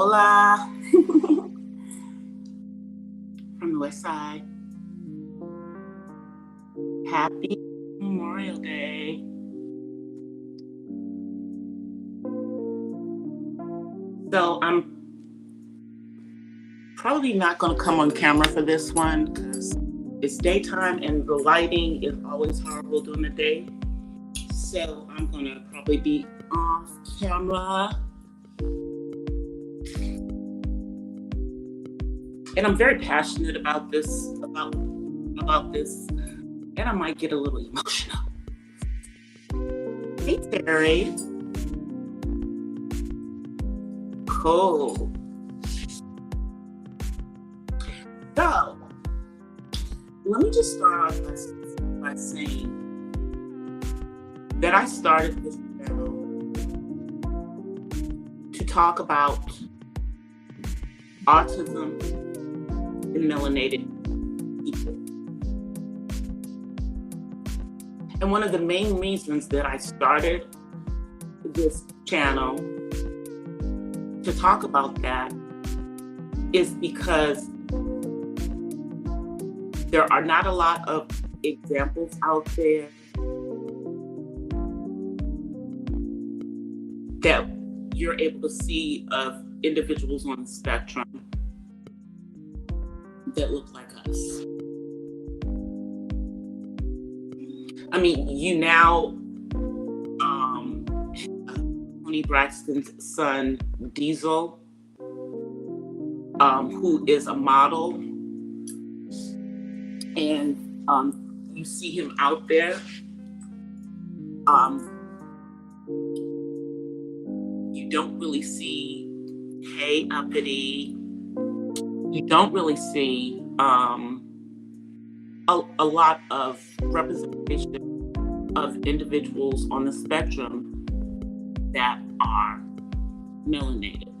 Hola from the West Side. Happy Memorial Day. So I'm probably not going to come on camera for this one because it's daytime and the lighting is always horrible during the day. So I'm going to probably be off camera. And I'm very passionate about this, about this, and I might get a little emotional. Hey, Terry. Cool. So, let me just start off by saying that I started this channel to talk about autism and melanated people. And one of the main reasons that I started this channel to talk about that is because there are not a lot of examples out there that you're able to see of individuals on the spectrum that look like us. I mean, you now, Tony Braxton's son, Diesel, who is a model, and you see him out there. You don't really see Hey Uppity. You don't really see a lot of representation of individuals on the spectrum that are melanated.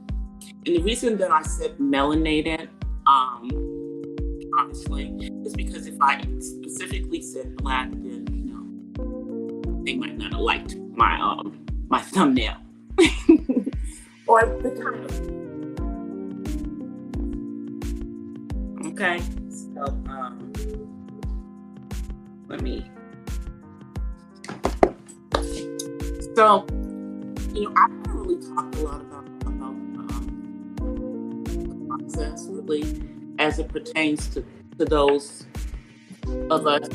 And the reason that I said melanated, obviously, is because if I specifically said Black, then they might not have liked my thumbnail or the title. Okay, so let me. So, I haven't really talked a lot about the process, really, as it pertains to those of us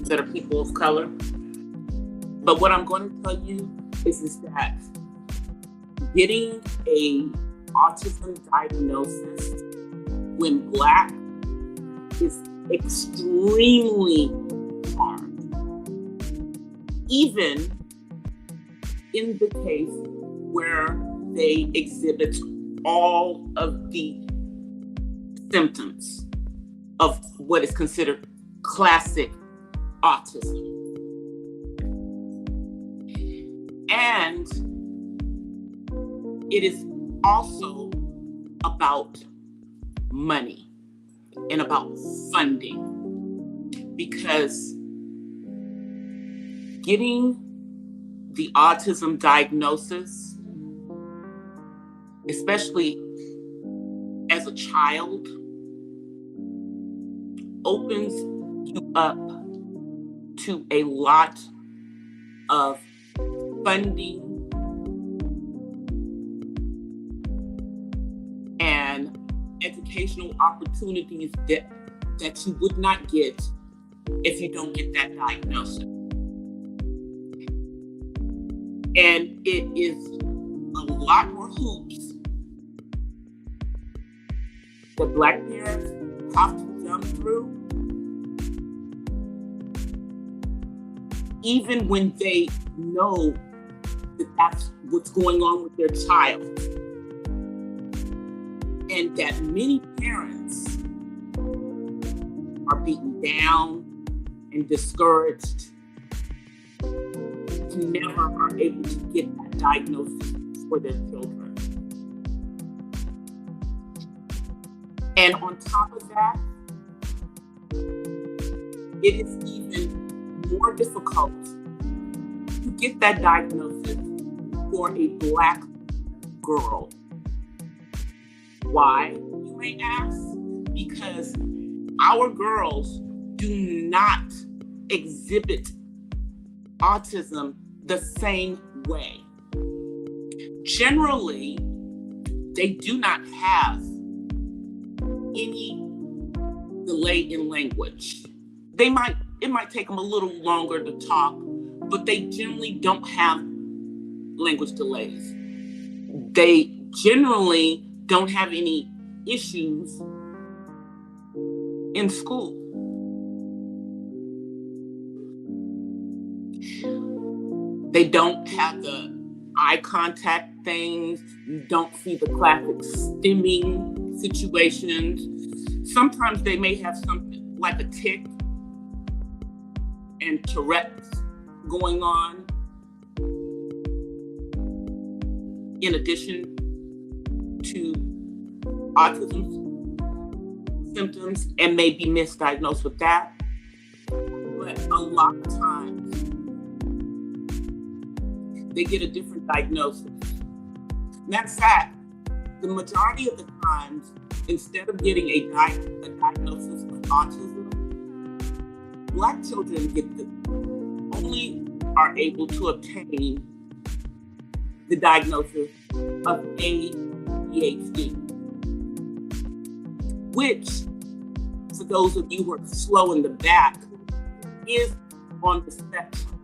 that are people of color. But what I'm going to tell you is that getting a autism diagnosis when Black is extremely hard. Even in the case where they exhibit all of the symptoms of what is considered classic autism. And it is also about money and about funding, because getting the autism diagnosis, especially as a child, opens you up to a lot of funding and educational opportunities that you would not get if you don't get that diagnosis. And it is a lot more hoops that Black parents have to jump through, even when they know that that's what's going on with their child. And that many parents are beaten down and discouraged and never are able to get that diagnosis for their children. And on top of that, it is even more difficult to get that diagnosis for a Black girl Why, you may ask? Because our girls do not exhibit autism the same way. Generally, they do not have any delay in language. It might take them a little longer to talk, but they generally don't have language delays. They generally don't have any issues in school. They don't have the eye contact things. You don't see the classic stimming situations. Sometimes they may have something like a tic and Tourette's going on, in addition to autism symptoms, and may be misdiagnosed with that. But a lot of times, they get a different diagnosis. Matter of fact, the majority of the times, instead of getting a diagnosis of autism, Black children only are able to obtain the diagnosis of ADHD, which, for those of you who are slow in the back, is on the spectrum.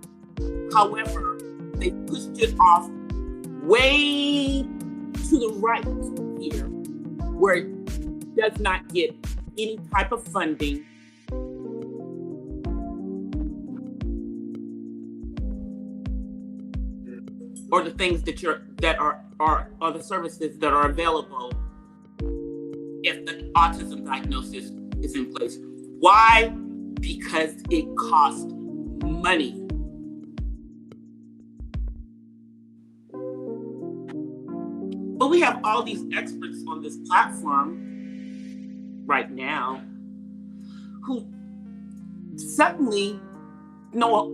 However, they pushed it off way to the right here, where it does not get any type of funding or the things that are the services that are available if the autism diagnosis is in place. Why? Because it costs money. But we have all these experts on this platform right now who suddenly know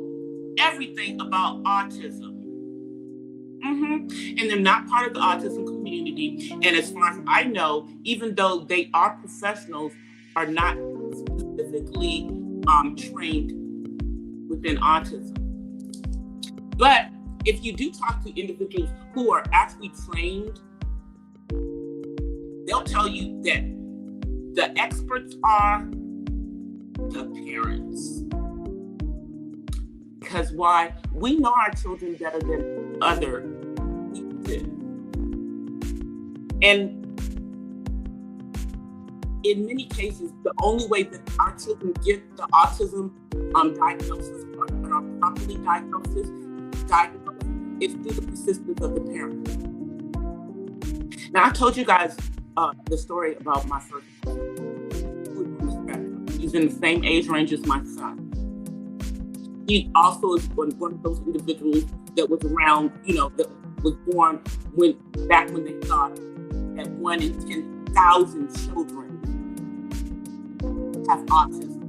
everything about autism. And they're not part of the autism community. And as far as I know, even though they are professionals, are not specifically trained within autism. But if you do talk to individuals who are actually trained, they'll tell you that the experts are the parents. Because why? We know our children better than other people do. And in many cases, the only way that our children get the autism diagnosis or properly diagnosed is through the persistence of the parents. Now, I told you guys the story about my first cousin. He's in the same age range as my son. He also is one of those individuals that was around, that was born back when they thought that 1 in 10,000 children have autism.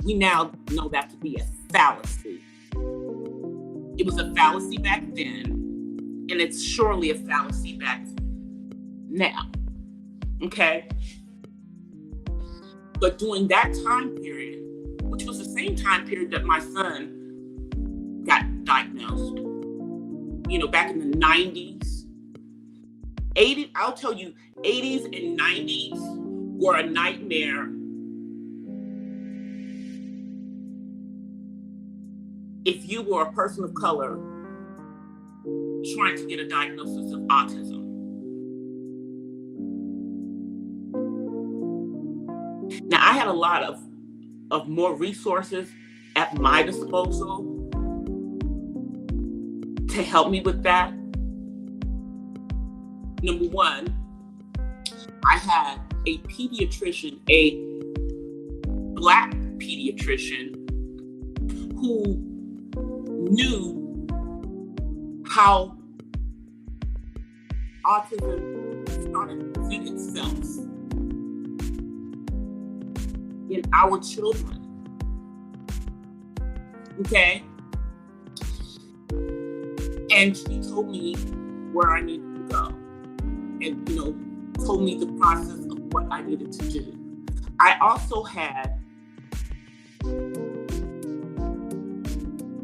We now know that to be a fallacy. It was a fallacy back then, and it's surely a fallacy back now. Okay? But during that time period, which was the same time period that my son got diagnosed, back in the 90s, 80s, I'll tell you, 80s and 90s were a nightmare if you were a person of color trying to get a diagnosis of autism. Now, I had a lot of more resources at my disposal to help me with that. Number one, I had a pediatrician, a Black pediatrician, who knew how autism started to present itself in our children. Okay? And she told me where I needed to go. And, told me the process of what I needed to do. I also had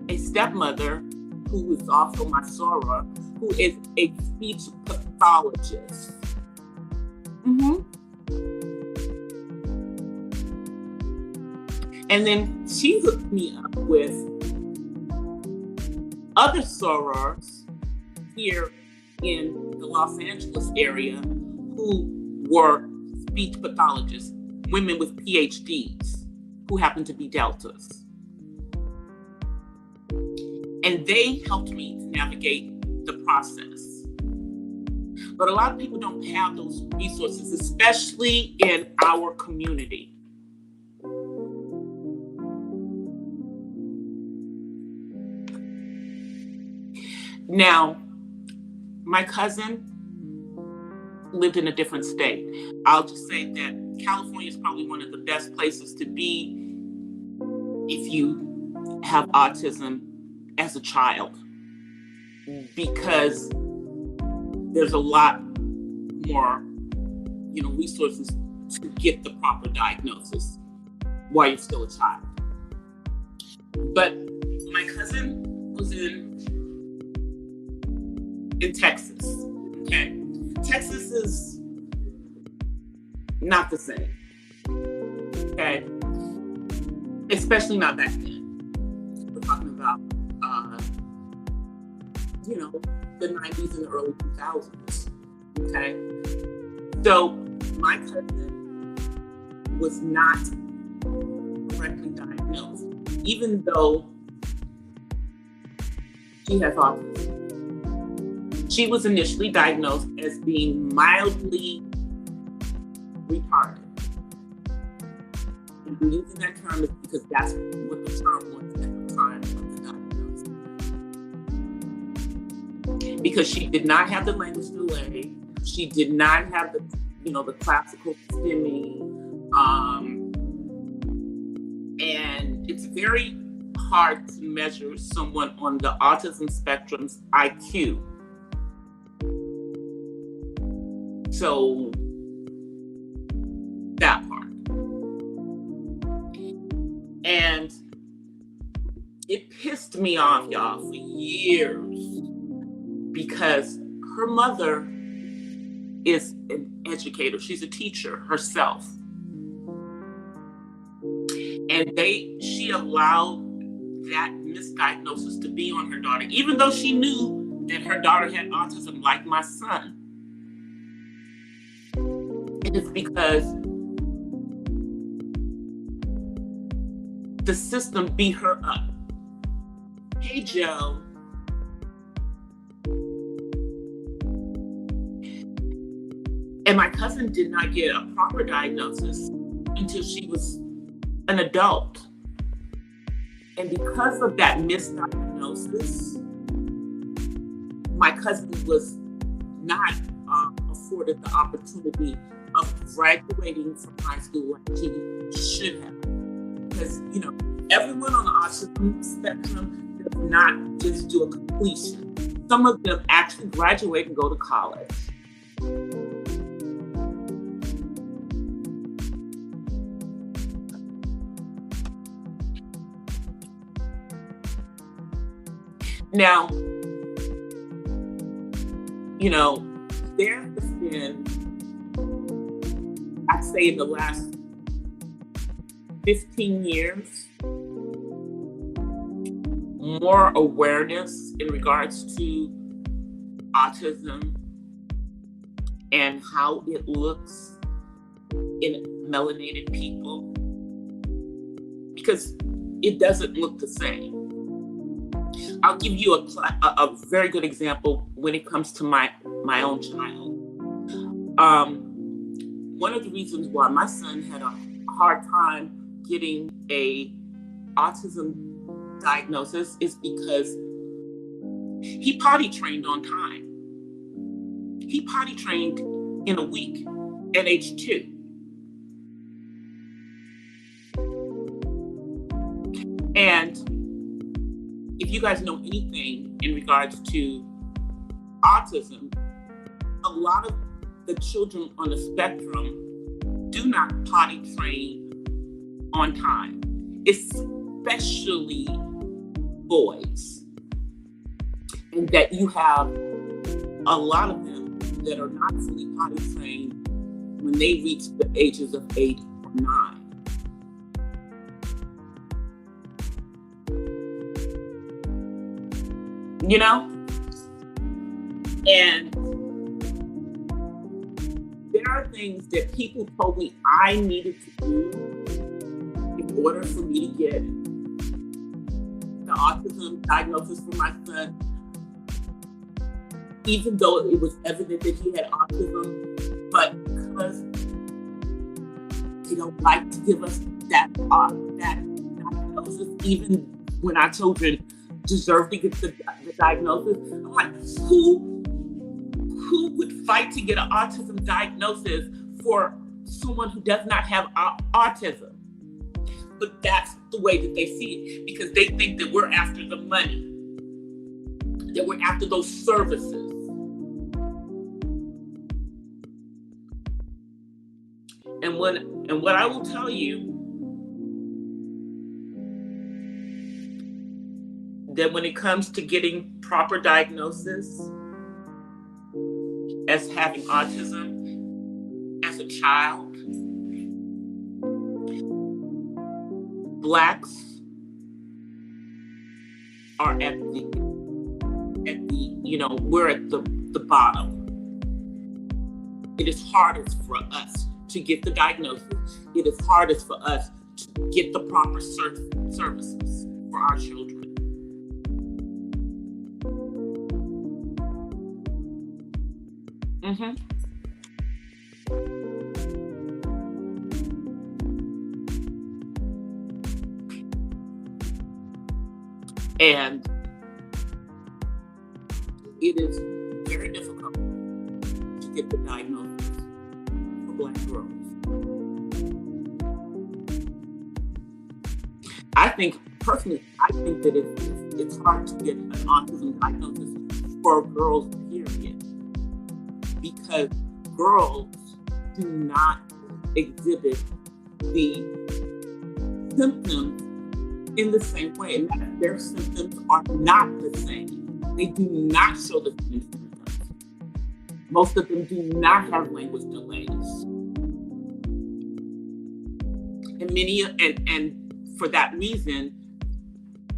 a stepmother who is also my soror, who is a speech pathologist. And then she hooked me up with other sorors here in the Los Angeles area who were speech pathologists, women with PhDs who happened to be Deltas. And they helped me to navigate the process. But a lot of people don't have those resources, especially in our community. Now, my cousin lived in a different state. I'll just say that California is probably one of the best places to be if you have autism as a child, because there's a lot more, resources to get the proper diagnosis while you're still a child. But my cousin was in Texas, okay? Texas is not the same, okay? Especially not back then. We're talking about, the 90s and the early 2000s, okay? So my cousin was not correctly diagnosed, even though she has autism. She was initially diagnosed as being mildly retarded. And I'm using that term is because that's what the term was at the time of the diagnosis. Because she did not have the language delay, she did not have the, the classical stimming, and it's very hard to measure someone on the autism spectrum's IQ. So that part. And it pissed me off, y'all, for years, because her mother is an educator. She's a teacher herself. And she allowed that misdiagnosis to be on her daughter, even though she knew that her daughter had autism like my son. It's because the system beat her up. Hey, Joe. And my cousin did not get a proper diagnosis until she was an adult. And because of that misdiagnosis, my cousin was not afforded the opportunity of graduating from high school like she should have. Because, everyone on the autism spectrum does not just do a completion. Some of them actually graduate and go to college. Now, there has been, I'd say in the last 15 years, more awareness in regards to autism and how it looks in melanated people, because it doesn't look the same. I'll give you a very good example when it comes to my own child. One of the reasons why my son had a hard time getting a autism diagnosis is because he potty trained on time. He potty trained in a week at age 2. And if you guys know anything in regards to autism, a lot of the children on the spectrum do not potty train on time, especially boys. And that you have a lot of them that are not fully potty trained when they reach the ages of 8 or 9. You know? And there are things that people told me I needed to do in order for me to get the autism diagnosis for my son, even though it was evident that he had autism, but because they don't like to give us that diagnosis, even when our children deserve to get the diagnosis. I'm like, who would fight to get an autism diagnosis for someone who does not have autism? But that's the way that they see it, because they think that we're after the money, that we're after those services. And what I will tell you, that when it comes to getting proper diagnosis as having autism as a child, Blacks are at the we're at the bottom. It is hardest for us to get the diagnosis. It is hardest for us to get the proper services for our children. And it is very difficult to get the diagnosis for Black girls. I think that it's hard to get an autism diagnosis for girls, period, because girls do not exhibit the symptoms in the same way, and their symptoms are not the same. They do not show the same symptoms. Most of them do not have language delays. And for that reason,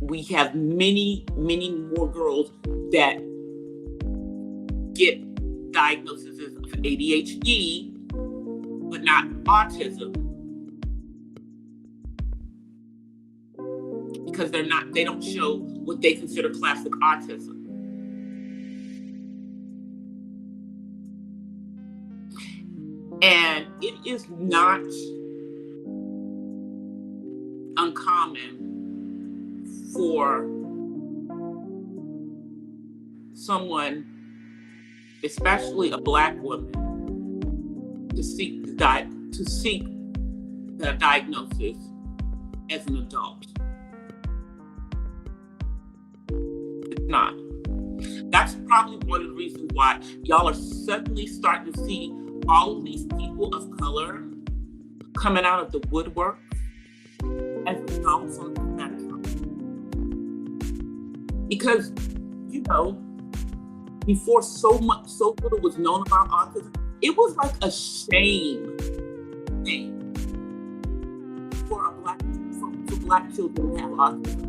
we have many more girls that get diagnoses of ADHD, but not autism. Because they don't show what they consider classic autism. And it is not uncommon for someone, especially a Black woman, to seek the diagnosis as an adult. Not. That's probably one of the reasons why y'all are suddenly starting to see all of these people of color coming out of the woodwork as adults on the spectrum. Because, before so little was known about autism, it was like a shame thing for Black children to have autism.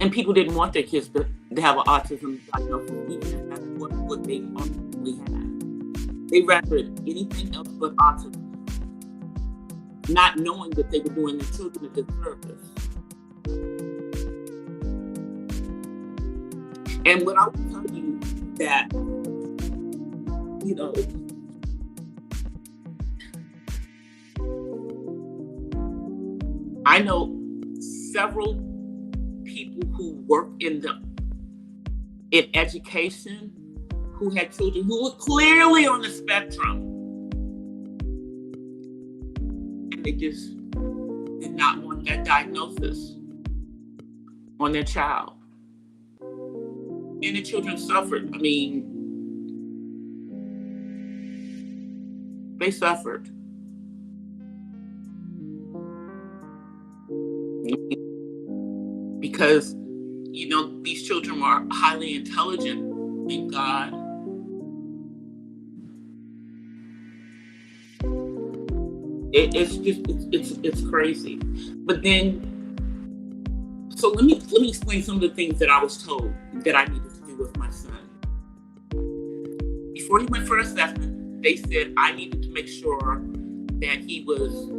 And people didn't want their kids to have an autism diagnosis, even if that's what they ultimately had. They rather anything else but autism, not knowing that they were doing their children a disservice. And what I will tell you that, I know several people who work in education who had children who were clearly on the spectrum, and they just did not want that diagnosis on their child, and the children suffered. I mean, They suffered. Because, these children are highly intelligent, thank God. It's crazy. But then, so let me explain some of the things that I was told that I needed to do with my son. Before he went for assessment, they said I needed to make sure that he was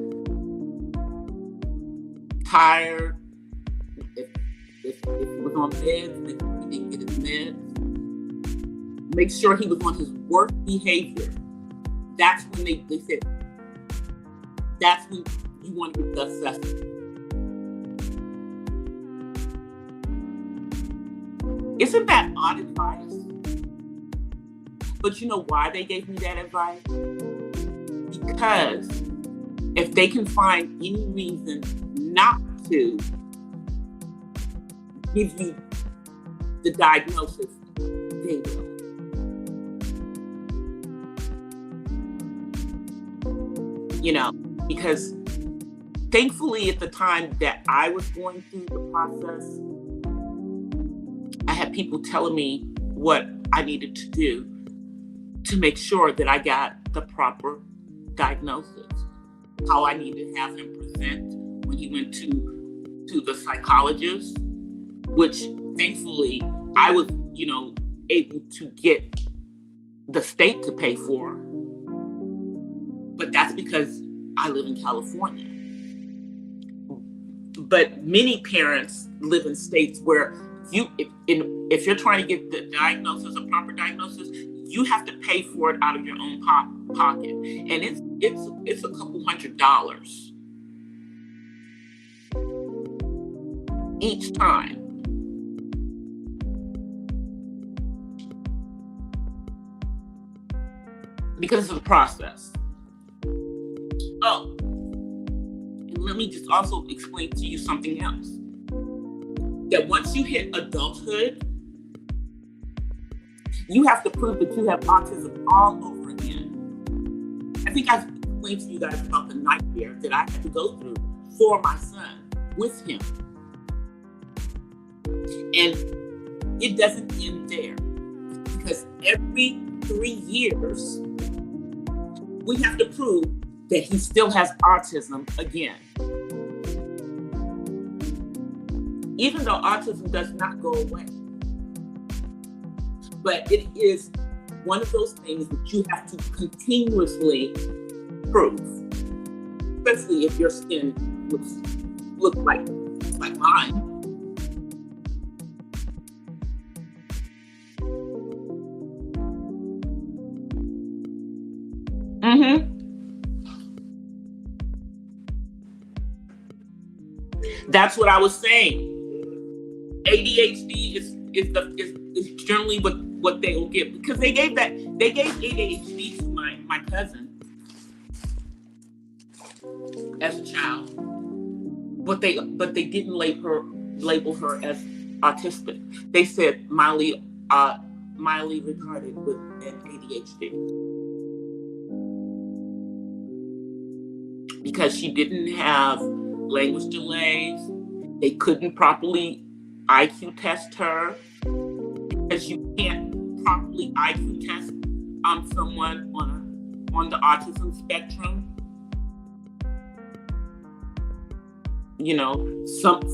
tired, if he was on meds, if he didn't get his meds. Make sure he was on his worst behavior. That's when they said, that's when you want to get the assessment. Isn't that odd advice? But you know why they gave me that advice? Because if they can find any reason not to give you the diagnosis, they will. Because thankfully at the time that I was going through the process, I had people telling me what I needed to do to make sure that I got the proper diagnosis, how I needed to have him present when he went to the psychologist, which thankfully I was, able to get the state to pay for. But that's because I live in California. But many parents live in states where if you're trying to get the diagnosis, a proper diagnosis, you have to pay for it out of your own pocket, and it's a couple $100s each time. Because of the process. Oh, and let me just also explain to you something else. That once you hit adulthood, you have to prove that you have autism all over again. I think I've explained to you guys about the nightmare that I had to go through for my son, with him. And it doesn't end there. Because every 3 years, we have to prove that he still has autism again. Even though autism does not go away. But it is one of those things that you have to continuously prove. Especially if your skin looks like mine. That's what I was saying. ADHD is generally what they will get, because they gave ADHD to my cousin as a child, but they didn't label her as autistic. They said mildly retarded with an ADHD, because she didn't have language delays. They couldn't properly IQ test her, because you can't properly IQ test someone on the autism spectrum.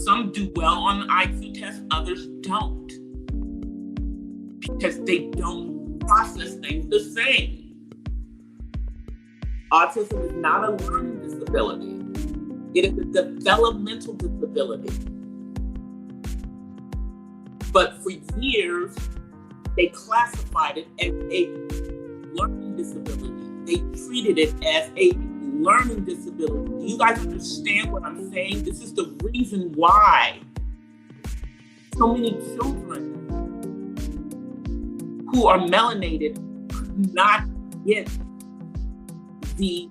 Some do well on the IQ test, others don't, because they don't process things the same. Autism is not a learning disability. It is a developmental disability. But for years, they classified it as a learning disability. They treated it as a learning disability. Do you guys understand what I'm saying? This is the reason why so many children who are melanated could not get the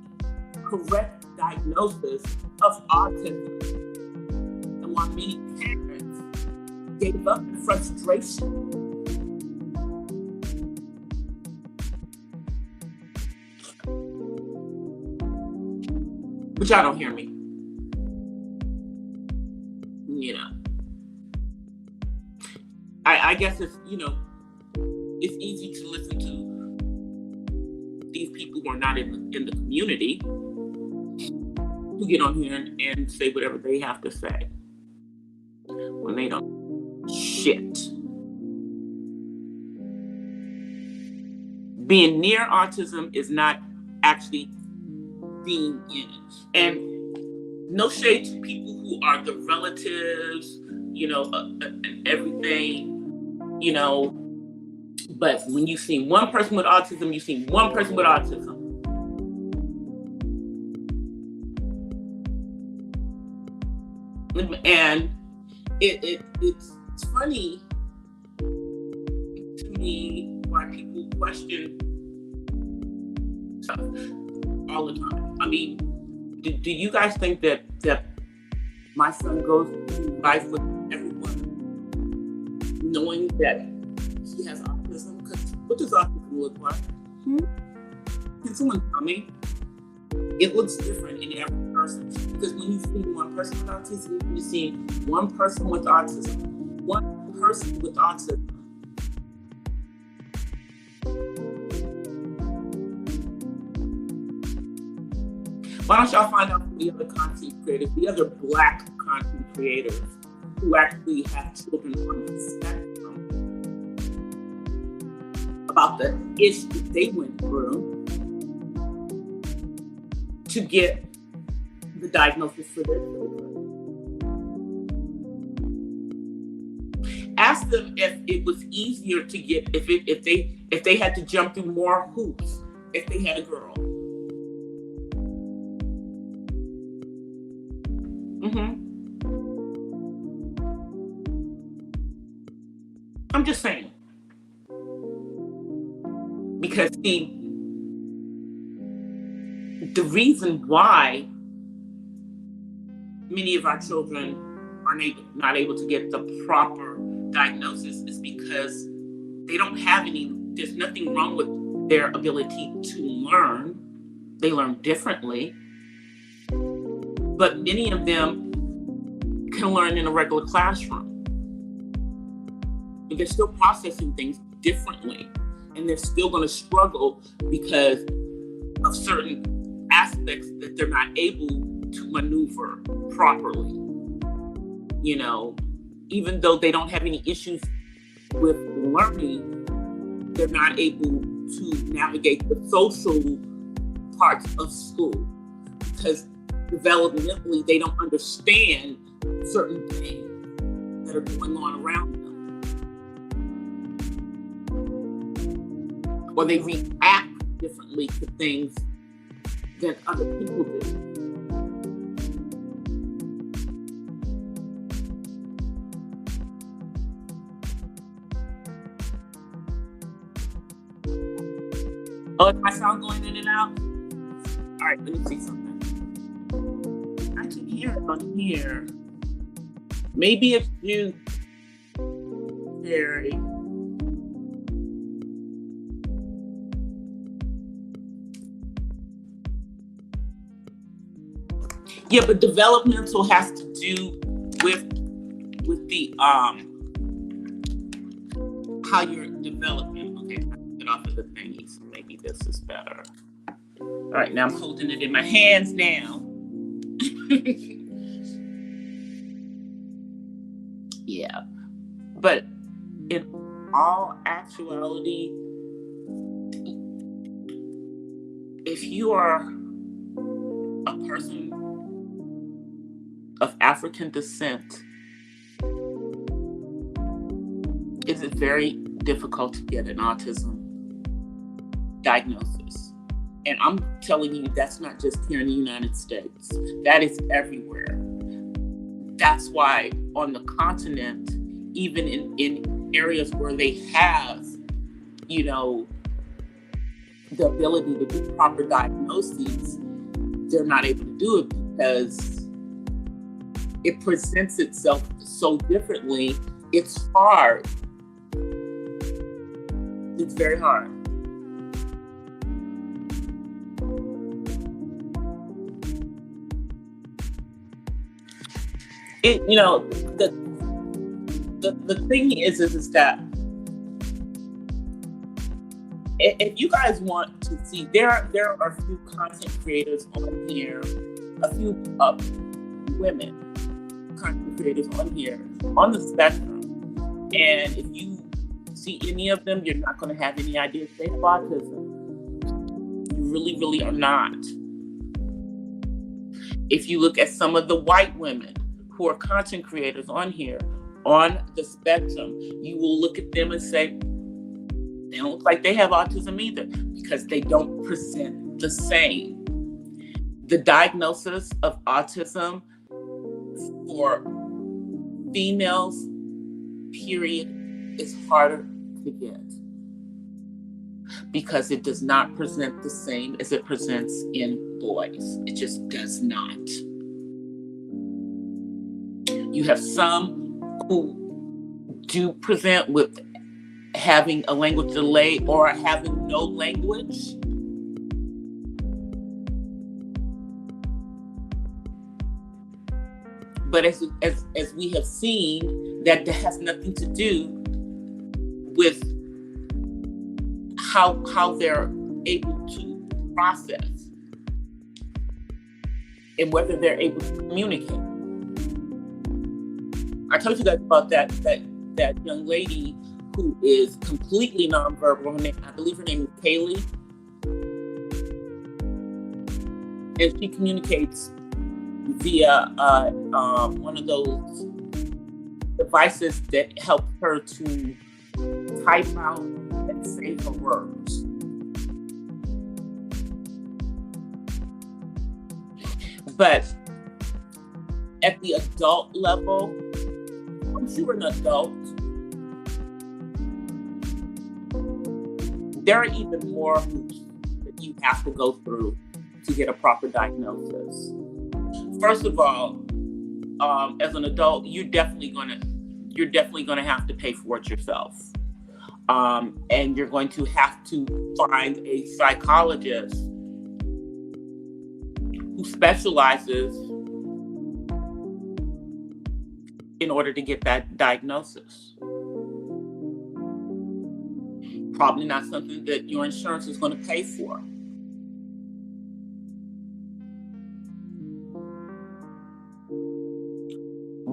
correct diagnosis of autism. And while many parents gave up in frustration, But y'all don't hear me. You know, I guess it's, it's easy to listen to these people who are not in the community, who get on here and say whatever they have to say when they don't shit. Being near autism is not actually being in it. And no shade to people who are the relatives, and everything, but when you see one person with autism, you see one person with autism. And it's funny to me why people question stuff all the time. I mean, do you guys think that my son goes through life with everyone knowing that he has autism? Because what does autism look like? Can someone tell me? It looks different in every person, because when you see one person with autism, you see one person with autism. One person with autism. Why don't y'all find out from the other content creators, the other Black content creators who actually have children on the spectrum, about the issue that they went through to get the diagnosis for their children. Ask them if it was easier to get, if they had to jump through more hoops if they had a girl. I'm just saying. Because see, the reason why many of our children are not able to get the proper diagnosis is because they don't have there's nothing wrong with their ability to learn. They learn differently. But many of them can learn in a regular classroom. And they're still processing things differently. And they're still going to struggle because of certain aspects that they're not able to maneuver properly. Even though they don't have any issues with learning, they're not able to navigate the social parts of school because developmentally they don't understand certain things that are going on around them. Or they react differently to things than other people do. Oh, is my sound going in and out? All right, let me see something. I can hear it on here. Maybe it's you, Terry. Yeah, but developmental has to do with the how you're developing. Okay, get off of the thingy, so maybe this is better. All right, now I'm holding it in my hands now. Yeah, but in all actuality, if you are a person of African descent, it is very difficult to get an autism diagnosis. And I'm telling you, that's not just here in the United States. That is everywhere. That's why on the continent, even in areas where they have, the ability to do proper diagnoses, they're not able to do it because it presents itself so differently. It's hard. It's very hard. it, you know, the thing is that if you guys want to see, there are a few content creators on here, a few women content creators on here on the spectrum, and if you see any of them, you're not going to have any idea they have autism. You really are not. If you look at some of the white women who are content creators on here on the spectrum, you will look at them and say, they don't look like they have autism either, because they don't present the same. The diagnosis of autism for females, period, is harder to get because it does not present the same as it presents in boys. It just does not. You have some who do present with having a language delay or having no language. But as we have seen, that has nothing to do with how they're able to process and whether they're able to communicate. I told you guys about that young lady who is completely nonverbal. I believe her name is Kaylee. And she communicates via one of those devices that help her to type out and say her words. But at the adult level, once you're an adult, there are even more hoops that you have to go through to get a proper diagnosis. First of all, as an adult, you're definitely gonna have to pay for it yourself, and you're going to have to find a psychologist who specializes in order to get that diagnosis. Probably not something that your insurance is going to pay for.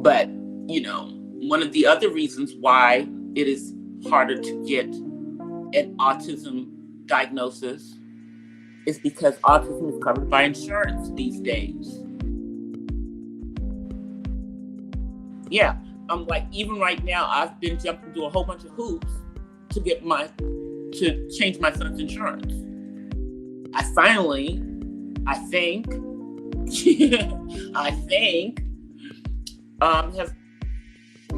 But, one of the other reasons why it is harder to get an autism diagnosis is because autism is covered by insurance these days. Yeah, I'm like, even right now, I've been jumping through a whole bunch of hoops to change my son's insurance. I finally, I think, have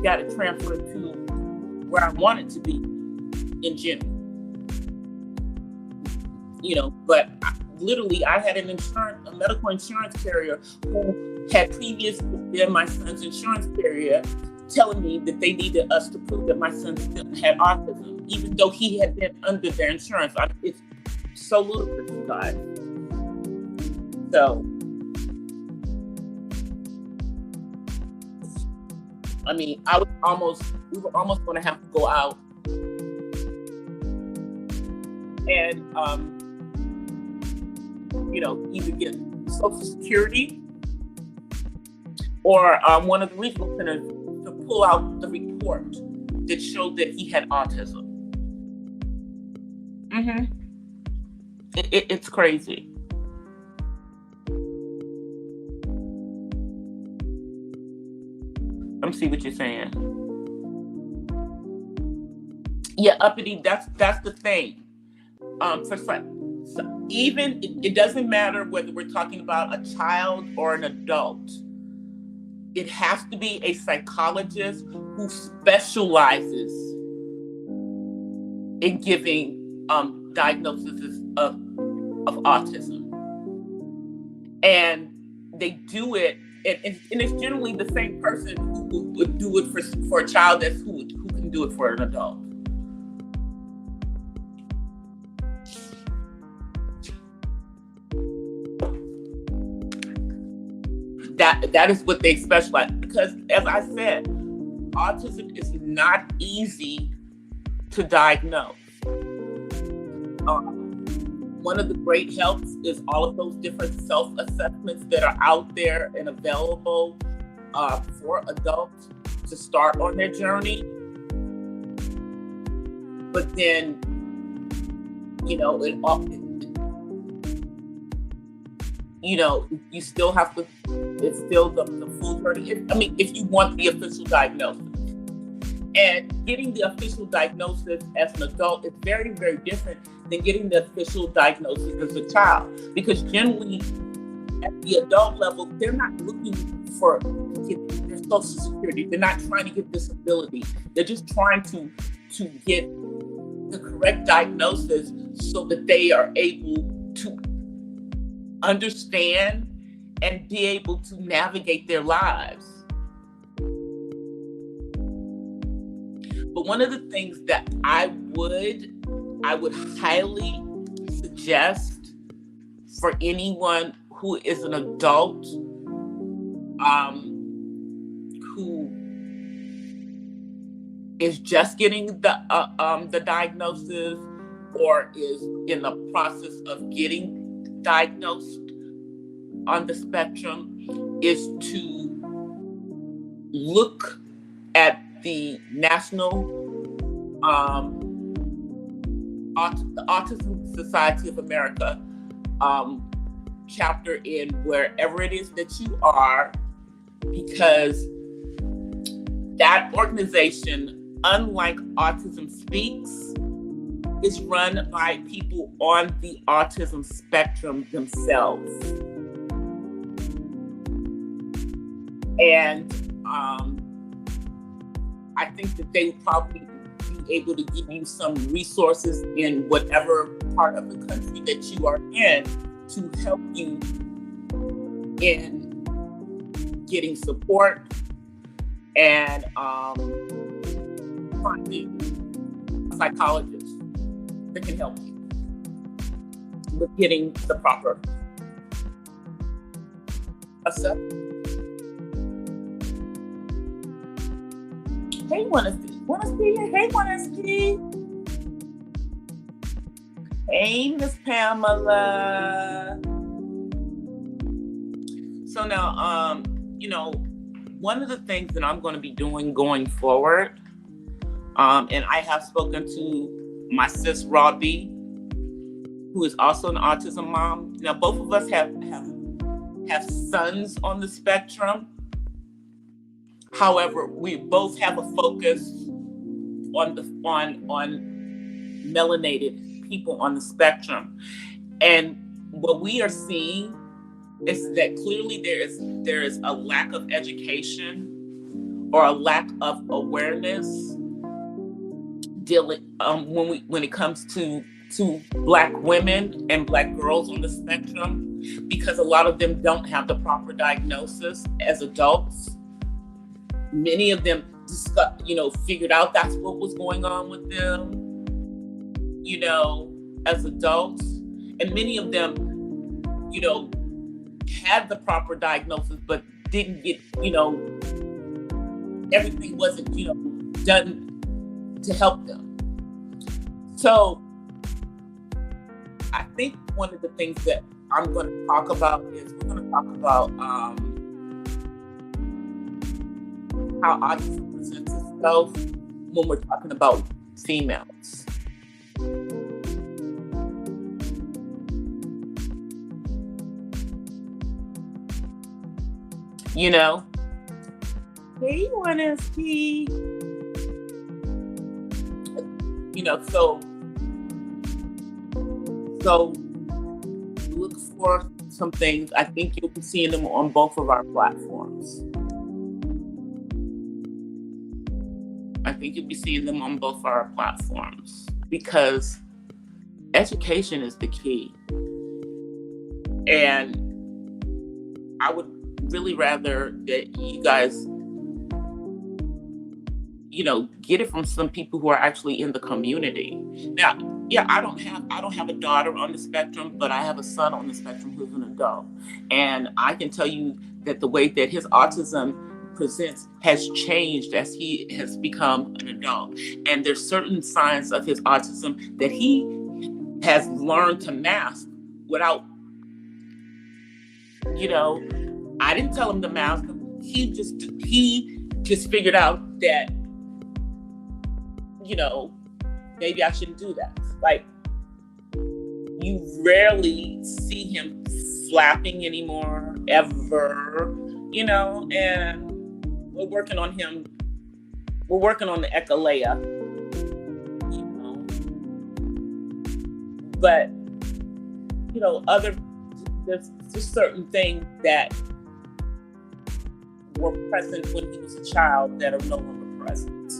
got it transferred to where I want it to be in June. But literally, I had a medical insurance carrier who had previously been my son's insurance carrier, telling me that they needed us to prove that my son still had autism, even though he had been under their insurance. It's so ludicrous, you guys. So, we were almost going to have to go out and, either get Social Security or one of the regional centers to pull out the report that showed that he had autism. It's crazy. Let me see what you're saying. Yeah, uppity. That's the thing. Even it doesn't matter whether we're talking about a child or an adult. It has to be a psychologist who specializes in giving diagnoses of autism, and they do it. And it's generally the same person who would do it for a child as who can do it for an adult. That is what they specialize. because, as I said, autism is not easy to diagnose. One of the great helps is all of those different self-assessments that are out there and available for adults to start on their journey. But then, you still have to, it's still the full journey. If you want the official diagnosis. And getting the official diagnosis as an adult is very, very different than getting the official diagnosis as a child. Because generally, at the adult level, they're not looking for their social security. They're not trying to get disability. They're just trying to get the correct diagnosis so that they are able to understand and be able to navigate their lives. But one of the things that I would highly suggest for anyone who is an adult who is just getting the diagnosis or is in the process of getting diagnosed on the spectrum is to look at the National the Autism Society of America chapter in wherever it is that you are, because that organization, unlike Autism Speaks, is run by people on the autism spectrum themselves. And I think that they would probably be able to give you some resources in whatever part of the country that you are in to help you in getting support and finding a psychologist that can help you with getting the proper assessment. Hey, Wannaski. Hey, Wannaski. Hey, Miss Pamela. So now, one of the things that I'm going to be doing going forward, and I have spoken to my sis Robbie, who is also an autism mom. Now, both of us have sons on the spectrum. However, we both have a focus on melanated people on the spectrum. And what we are seeing is that clearly there is a lack of education or a lack of awareness when it comes to Black women and Black girls on the spectrum, because a lot of them don't have the proper diagnosis as adults. Many of them figured out that's what was going on with them, as adults. And many of them, had the proper diagnosis, but didn't get, everything wasn't, done to help them. So I think one of the things that I'm going to talk about is we're going to talk about how autism presents itself when we're talking about females. Hey, Wannaski. So look for some things. I think you'll be seeing them on both of our platforms. Because education is the key. And I would really rather that you guys, get it from some people who are actually in the community. Now, yeah, I don't have a daughter on the spectrum, but I have a son on the spectrum who's an adult. And I can tell you that the way that his autism presents has changed as he has become an adult. And there's certain signs of his autism that he has learned to mask without, I didn't tell him to mask them. He just figured out that, maybe I shouldn't do that. Like, you rarely see him flapping anymore, ever, and we're working on him. We're working on the echolea, but, there's just certain things that were present when he was a child that are no longer present.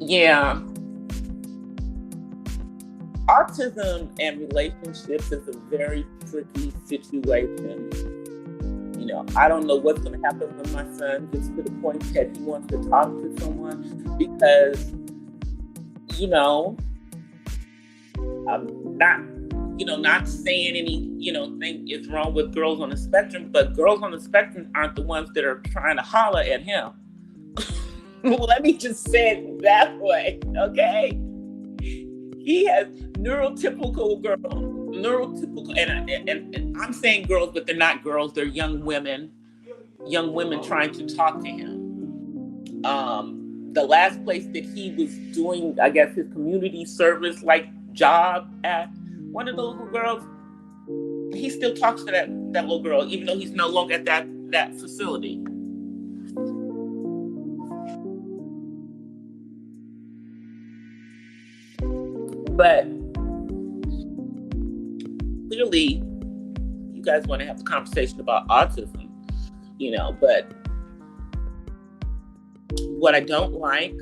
Yeah. Autism and relationships is a very tricky situation. I don't know what's going to happen when my son gets to the point that he wants to talk to someone, because, I'm not saying any, thing is wrong with girls on the spectrum, but girls on the spectrum aren't the ones that are trying to holler at him. Let me just say it that way, okay? He has neurotypical girls, and I'm saying girls, but they're not girls, they're young women trying to talk to him. The last place that he was doing, I guess, his community service job at, one of those little girls, he still talks to that little girl, even though he's no longer at that facility. But clearly, you guys want to have a conversation about autism, but what I don't like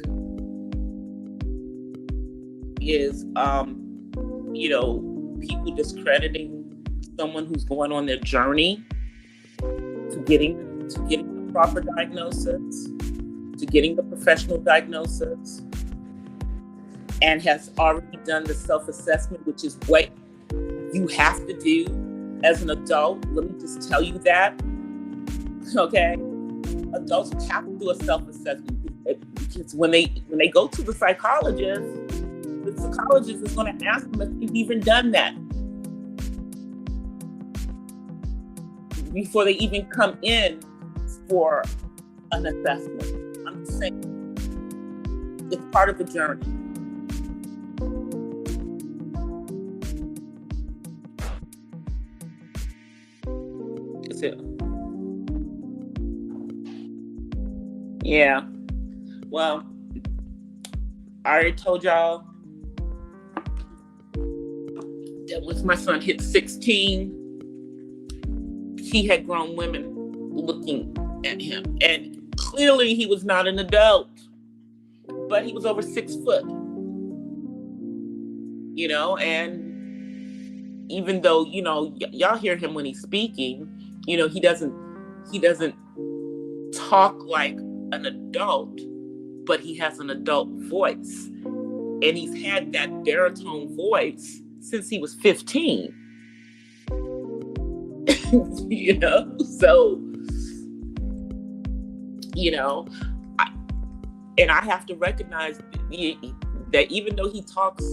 is, people discrediting someone who's going on their journey to getting the proper diagnosis, to getting the professional diagnosis, and has already done the self-assessment, which is what you have to do as an adult. Let me just tell you that, okay? Adults have to do a self-assessment, because when they go to the psychologist is going to ask them if you've even done that before they even come in for an assessment. I'm just saying, it's part of the journey. That's it. Yeah. Well, I already told y'all that once my son hit 16, he had grown women looking at him. And clearly he was not an adult, but he was over 6 foot. And even though, y'all hear him when he's speaking, he doesn't talk like an adult, but he has an adult voice. And he's had that baritone voice since he was 15. So, I have to recognize that even though he talks,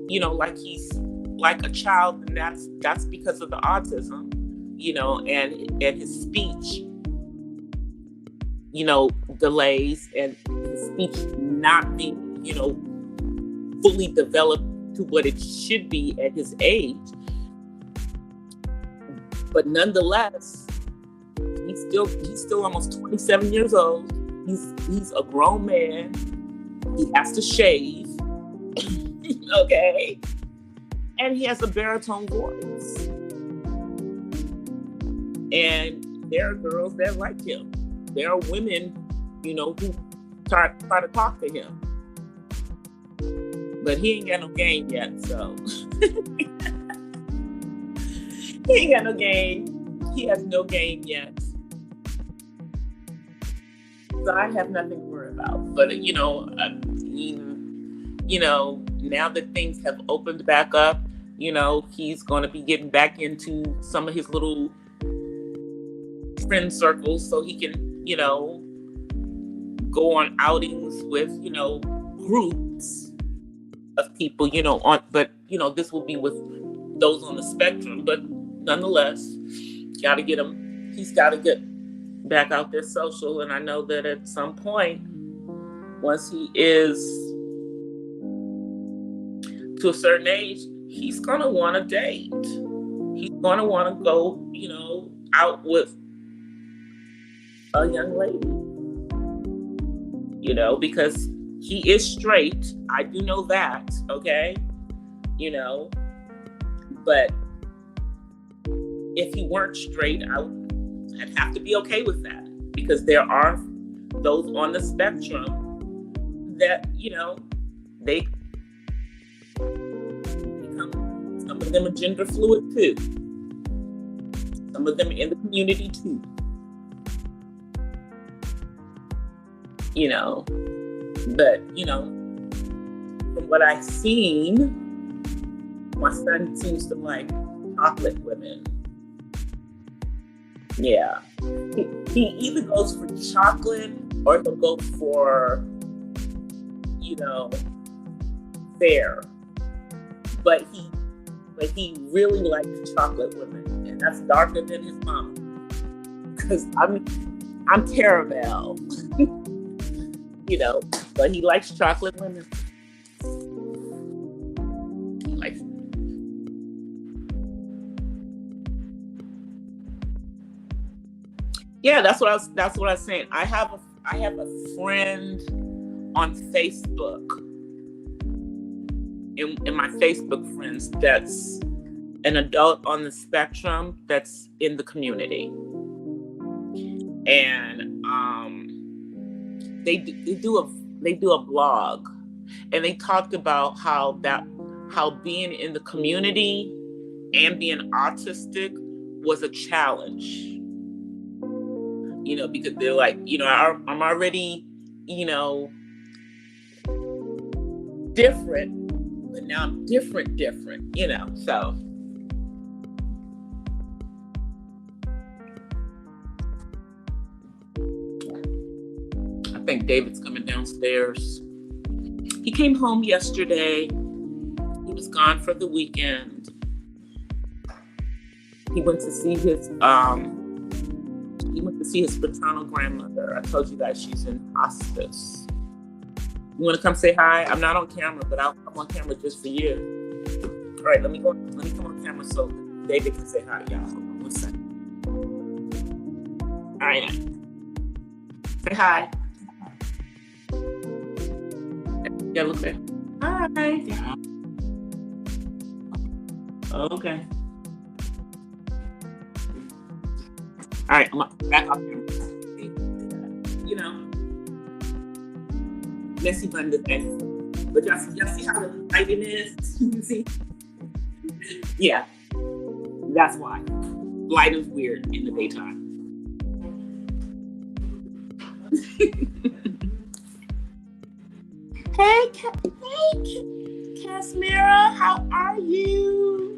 like he's like a child, and that's because of the autism, and his speech, delays, and his speech not being, fully developed to what it should be at his age. But nonetheless, he's still almost 27 years old. He's a grown man. He has to shave. Okay? And he has a baritone voice. And there are girls that like him. There are women, who try to talk to him. But he ain't got no game yet, so. He ain't got no game. He has no game yet. So I have nothing to worry about. But, now that things have opened back up, he's going to be getting back into some of his little friend circles so he can, go on outings with, groups of people, but this will be with those on the spectrum. But nonetheless, he's got to get back out there social. And I know that at some point, once he is to a certain age, he's going to want to date. He's going to want to go, out with a young lady, because he is straight. I do know that, okay? But if he weren't straight, I'd have to be okay with that, because there are those on the spectrum that, they become, some of them are gender fluid too. Some of them are in the community too. But, from what I've seen, my son seems to like chocolate women. Yeah. He either goes for chocolate or he'll go for, fair. But he really likes chocolate women, and that's darker than his mama. Because I'm caramel. But he likes chocolate women. He likes. Yeah, that's what I was saying. I have a friend on Facebook, in my Facebook friends, that's an adult on the spectrum that's in the community, and they do a blog, and they talked about how being in the community and being autistic was a challenge. Because they're like, I'm already, different, but now I'm different, so. I think David's coming downstairs. He came home yesterday. He was gone for the weekend. He went to see his paternal grandmother. I told you guys she's in hospice. You want to come say hi? I'm not on camera, but I'll come on camera just for you. All right, let me come on camera so David can say hi, y'all. Hold on 1 second. All right. Say hi. Yeah, look there. Hi. Yeah. Okay. All right, I'm back up here. Messy bun today. But y'all see how the lighting is? You see? Yeah. That's why. Light is weird in the daytime. Hey, Casmira, how are you?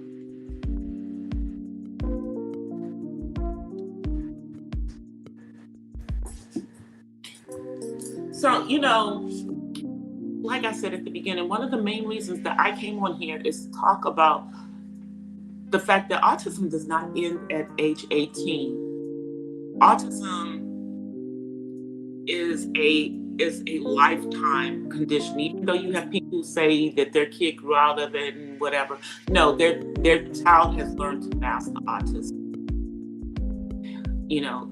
So, like I said at the beginning, one of the main reasons that I came on here is to talk about the fact that autism does not end at age 18. Autism is a lifetime condition. Even though you have people who say that their kid grew out of it and whatever, no, their child has learned to master autism.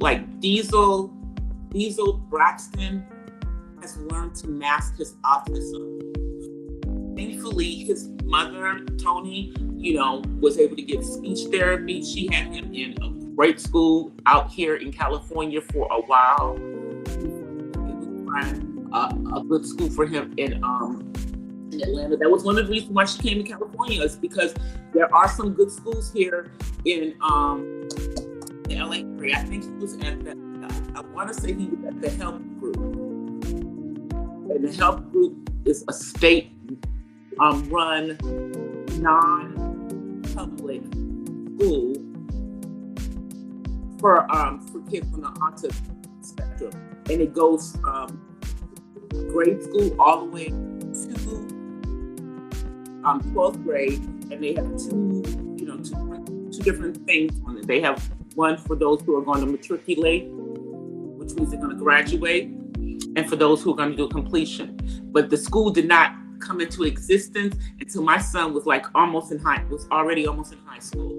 Like Diesel Braxton has learned to mask his autism. Thankfully, his mother, Tony, was able to get speech therapy. She had him in a great school out here in California for a while. It was a good school for him in Atlanta. That was one of the reasons why she came to California, is because there are some good schools here in the LA area. I think he was at I want to say he was at the Help Group. And the Help Group is a state run non-public school for kids on the autism spectrum, and it goes from grade school all the way to 12th grade, and they have two different things on it. They have one for those who are going to matriculate, which means they're going to graduate, and for those who are going to do completion. But the school did not come into existence until my son was already almost in high school.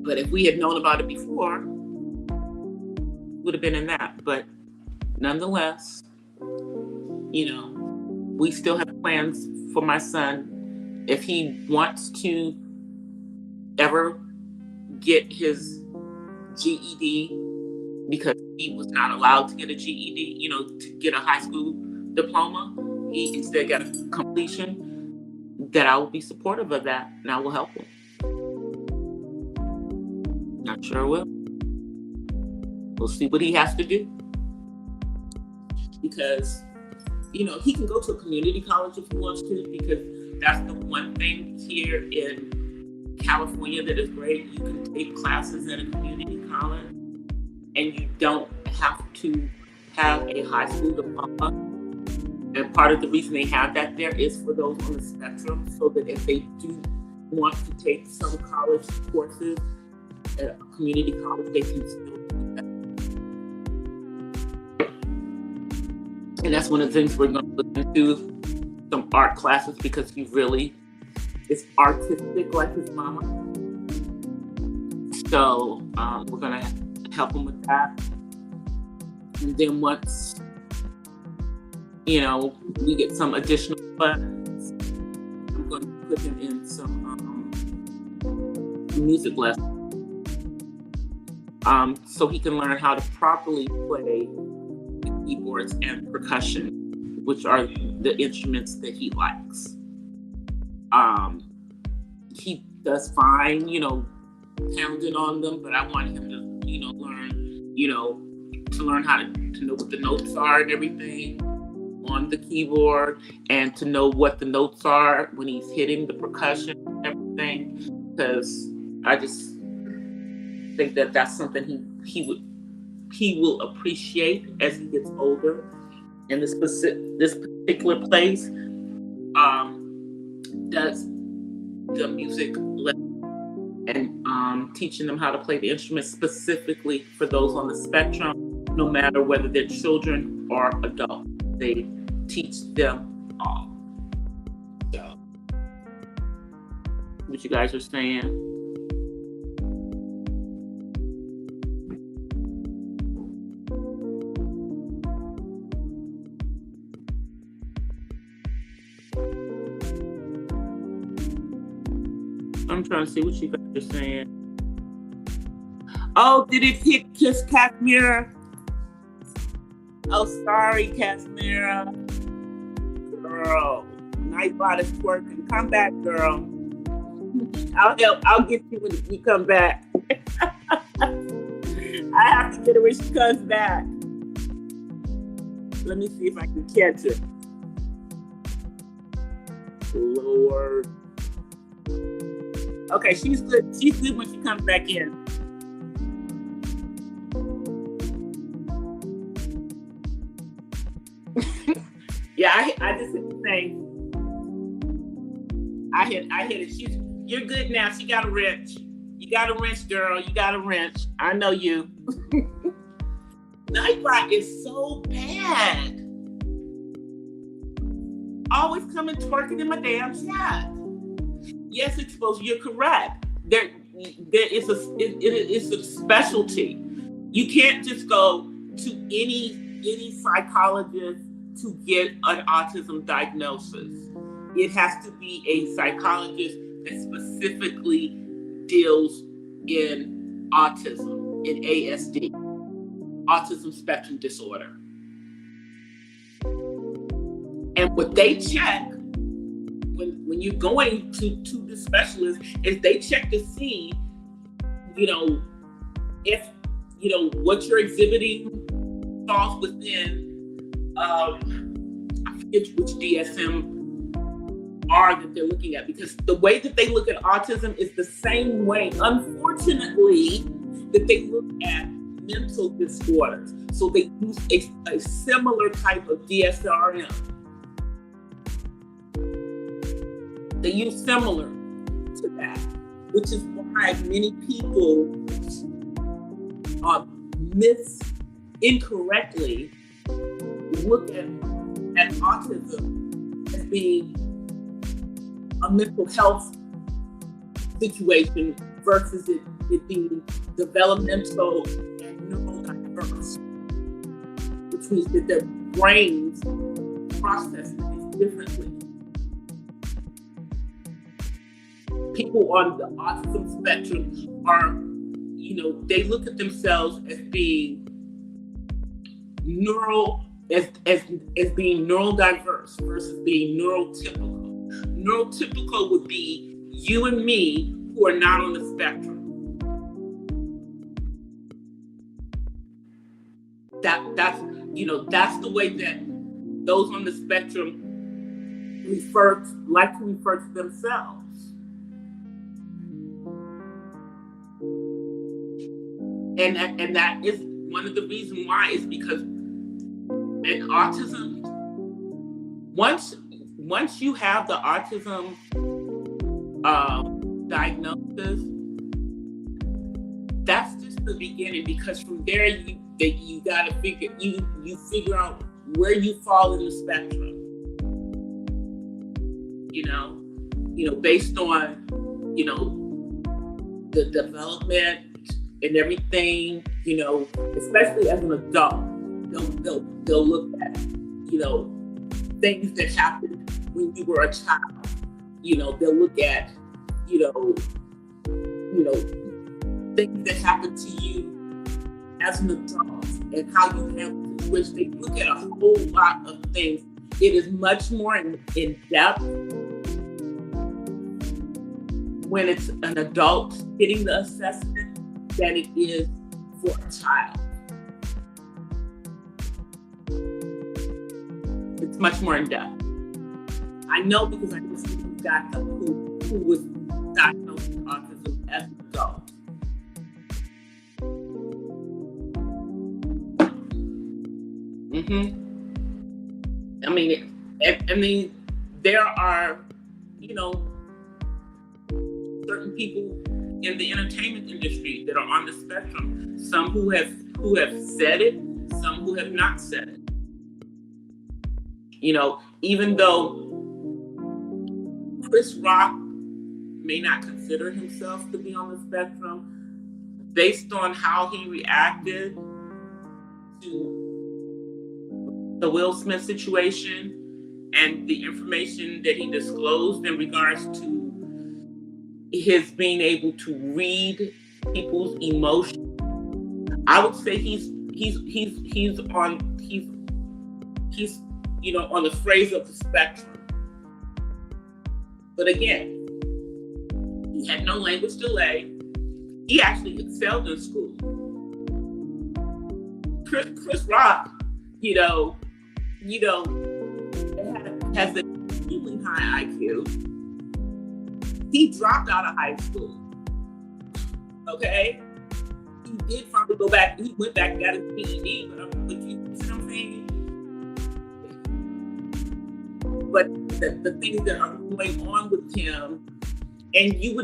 But if we had known about it before, would have been in that. But nonetheless, we still have plans for my son. If he wants to ever get his GED, because he was not allowed to get a GED, to get a high school diploma, he instead got a completion, that I will be supportive of that, and I will help him. Not sure I will. We'll see what he has to do. Because, he can go to a community college if he wants to, because that's the one thing here in California that is great. You can take classes at a community college, and you don't have to have a high school diploma. And part of the reason they have that there is for those on the spectrum, so that if they do want to take some college courses at a community college, they can still do that. And that's one of the things we're going to look into, some art classes, because he really is artistic like his mama. So we're going to help him with that. And then once, we get some additional funds, I'm going to put him in some music lessons. So he can learn how to properly play the keyboards and percussion, which are the instruments that he likes. He does fine, pounding on them, but I want him to, learn how to know what the notes are and everything on the keyboard, and to know what the notes are when he's hitting the percussion and everything, because I just think that that's something he will appreciate as he gets older. And this particular place does the music lesson and teaching them how to play the instruments specifically for those on the spectrum, no matter whether they're children or adults. They teach them all. So, what you guys are saying? I'm trying to see what you guys are saying. Oh, did it hit Kiss Casimira? Oh, sorry, Casimira. Girl, Nightbot is twerking. Come back, girl. I'll get you when you come back. I have to get her when she comes back. Let me see if I can catch it. Lord. Okay, she's good. She's good when she comes back in. Yeah, I just hit the thing. I hit it. You're good now. She got a wrench. You got a wrench, girl. You got a wrench. I know you. Nightbot is so bad. Always coming twerking in my damn chat. Yes, Exposure, you're correct. There is a specialty. You can't just go to any psychologist to get an autism diagnosis. It has to be a psychologist that specifically deals in autism, in ASD, autism spectrum disorder. And what they check when you're going to the specialist is they check to see, if, what you're exhibiting falls within which DSM are that they're looking at, because the way that they look at autism is the same way, unfortunately, that they look at mental disorders. So they use a similar type of DSRM. They use similar to that, which is why many people incorrectly look at autism as being a mental health situation versus it being developmental and neurodiverse, which means that their brains process things differently. People on the autism spectrum are, they look at themselves as being as being neurodiverse versus being neurotypical. Neurotypical would be you and me who are not on the spectrum. That's the way that those on the spectrum like to refer to themselves. And that is one of the reasons why, is because in autism, once you have the autism diagnosis, that's just the beginning, because from there you gotta figure out where you fall in the spectrum. Based on the development and everything, especially as an adult, they'll look at things that happened when you were a child. They'll look at things that happened to you as an adult and how you handle it, which they look at a whole lot of things. It is much more in depth when it's an adult getting the assessment than it is for a child. It's much more in depth. I know because I know someone who was diagnosed with autism as an adult. There are, certain people in the entertainment industry that are on the spectrum. Some who have said it, some who have not said it. Even though Chris Rock may not consider himself to be on the spectrum, based on how he reacted to the Will Smith situation and the information that he disclosed in regards to his being able to read people's emotions, I would say he's on the phrase of the spectrum. But again, he had no language delay. He actually excelled in school. Chris Rock, has an extremely high IQ. He dropped out of high school. Okay? He did finally go back. He went back and got his PhD, but you see what I'm saying? But the things that are going on with him, and he's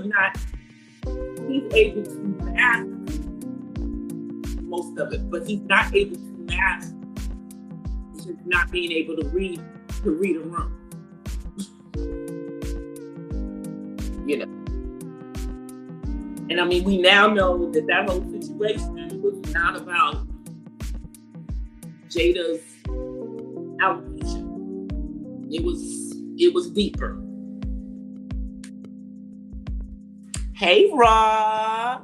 able to mask most of it, but he's not able to mask his not being able to read a room. And we now know that whole situation was not about Jada's alopecia. It was deeper. Hey, Rob.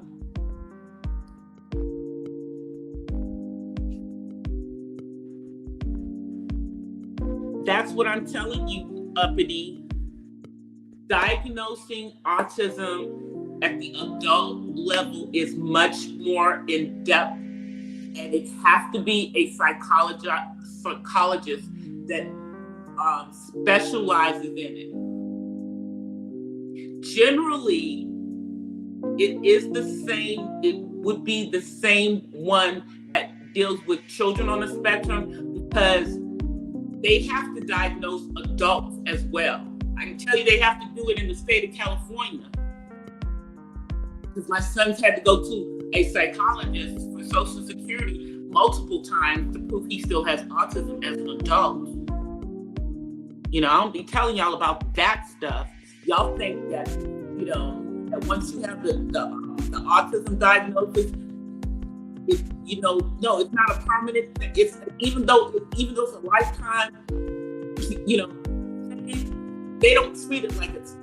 That's what I'm telling you, Uppity. Diagnosing autism at the adult level is much more in depth, and it has to be a psychologist that specializes in it. Generally, it would be the same one that deals with children on the spectrum, because they have to diagnose adults as well. I can tell you they have to do it in the state of California, because my son's had to go to a psychologist for Social Security multiple times to prove he still has autism as an adult. I don't be telling y'all about that stuff. Y'all think that, that once you have the autism diagnosis, no, it's not a permanent thing. It's even though it's a lifetime, they don't treat it like it's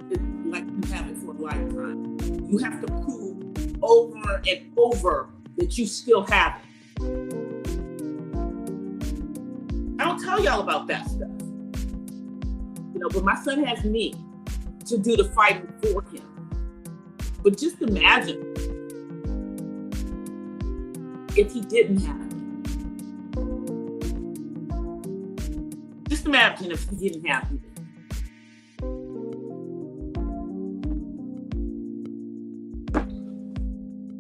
like you have it for a lifetime. You have to prove over and over that you still have it. I don't tell y'all about that stuff. But my son has me to do the fighting for him. But just imagine if he didn't have it. Just imagine if he didn't have it.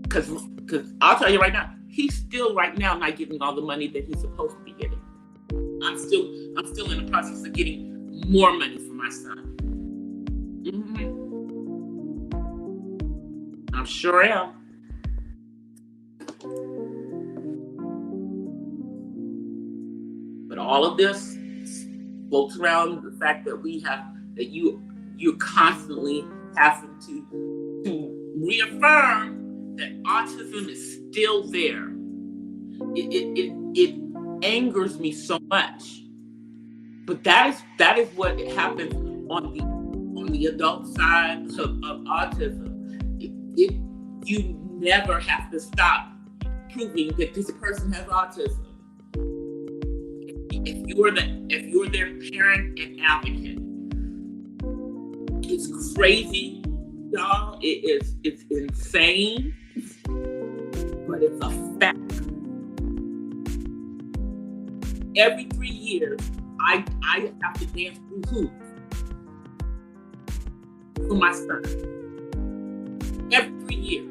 Because I'll tell you right now, he's still right now not getting all the money that he's supposed to be getting. I'm still in the process of getting more money for my son. Mm-hmm. I sure am. But all of this floats around the fact that you're constantly having to reaffirm that autism is still there. It angers me so much. But that is what happens on the adult side of autism. You never have to stop proving that this person has autism. If you're their parent and advocate, it's crazy, y'all. It's insane, but it's a fact. Every 3 years, I have to dance through hoops for my son. Every 3 years.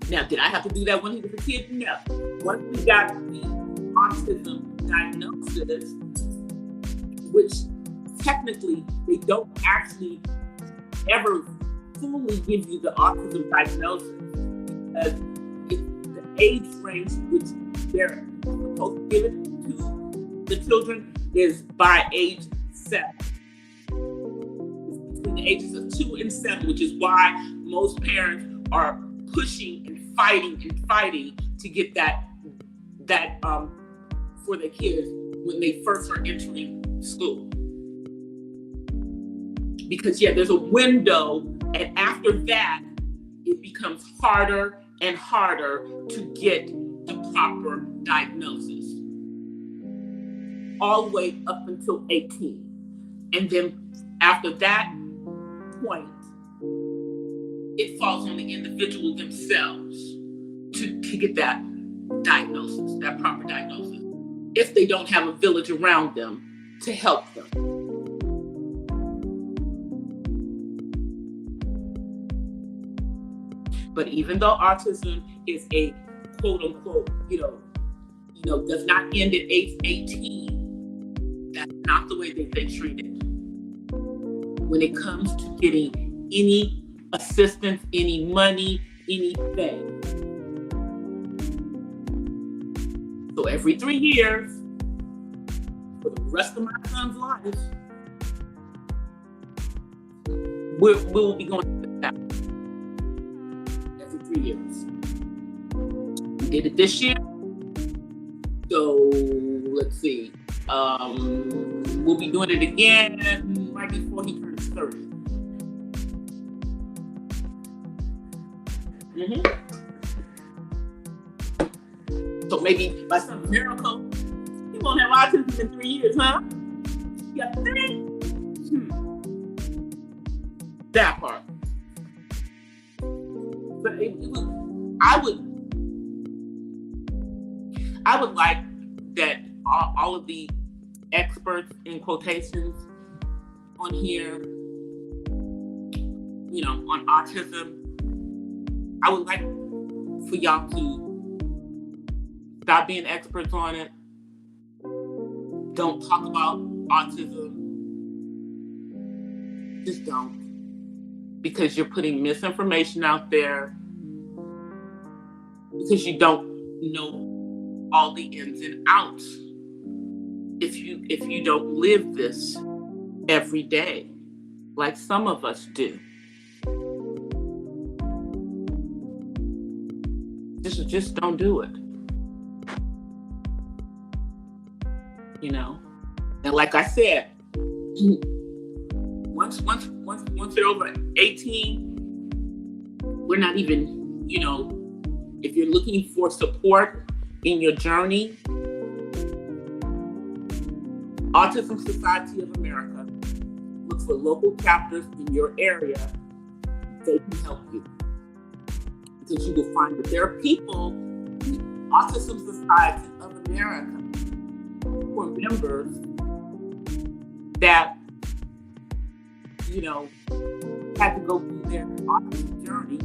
Now, did I have to do that when he was a kid? No. Once we got the autism diagnosis, which technically they don't actually ever fully give you the autism diagnosis, because the age range which they're supposed to give it to the children is by age 7. It's between the ages of 2 and 7, which is why most parents are pushing and fighting to get that for their kids when they first are entering school. Because there's a window, and after that, it becomes harder and harder to get the proper diagnosis. All the way up until 18. And then after that point, it falls on the individual themselves to get that diagnosis, that proper diagnosis, if they don't have a village around them to help them. But even though autism is a quote unquote, does not end at age 18, that's not the way that they treat it. When it comes to getting any assistance, any money, anything. So every 3 years, for the rest of my son's life, we'll be going to that every 3 years. We did it this year. So let's see. We'll be doing it again right before he turns 30. Mm-hmm. So maybe by some miracle, he won't have autism in 3 years, huh? You think? That part. But I would I would like that all of the experts in quotations on here, on autism, I would like for y'all to stop being experts on it. Don't talk about autism. Just don't. Because you're putting misinformation out there. Because you don't know all the ins and outs. If you don't live this every day, like some of us do. Just don't do it. And like I said, once you're over 18, we're not even, if you're looking for support in your journey, Autism Society of America, look for local chapters in your area. They can help you. Because you will find that there are people in the Autism Society of America who are members that, had to go through their autism journey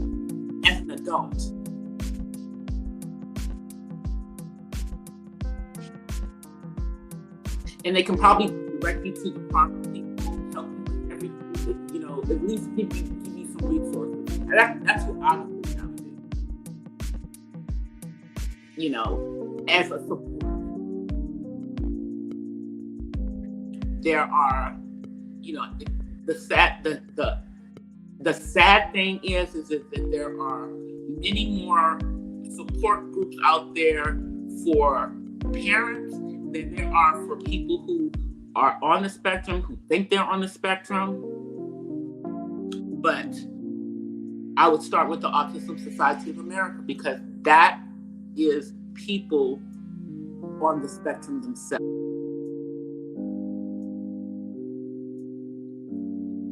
as an adult. And they can probably direct you to the proper people, help you with everything, at least give you some resources. And that's what I would do. As a support. There are, the sad thing is that there are many more support groups out there for parents than there are for people who are on the spectrum, who think they're on the spectrum. But I would start with the Autism Society of America because that is people on the spectrum themselves.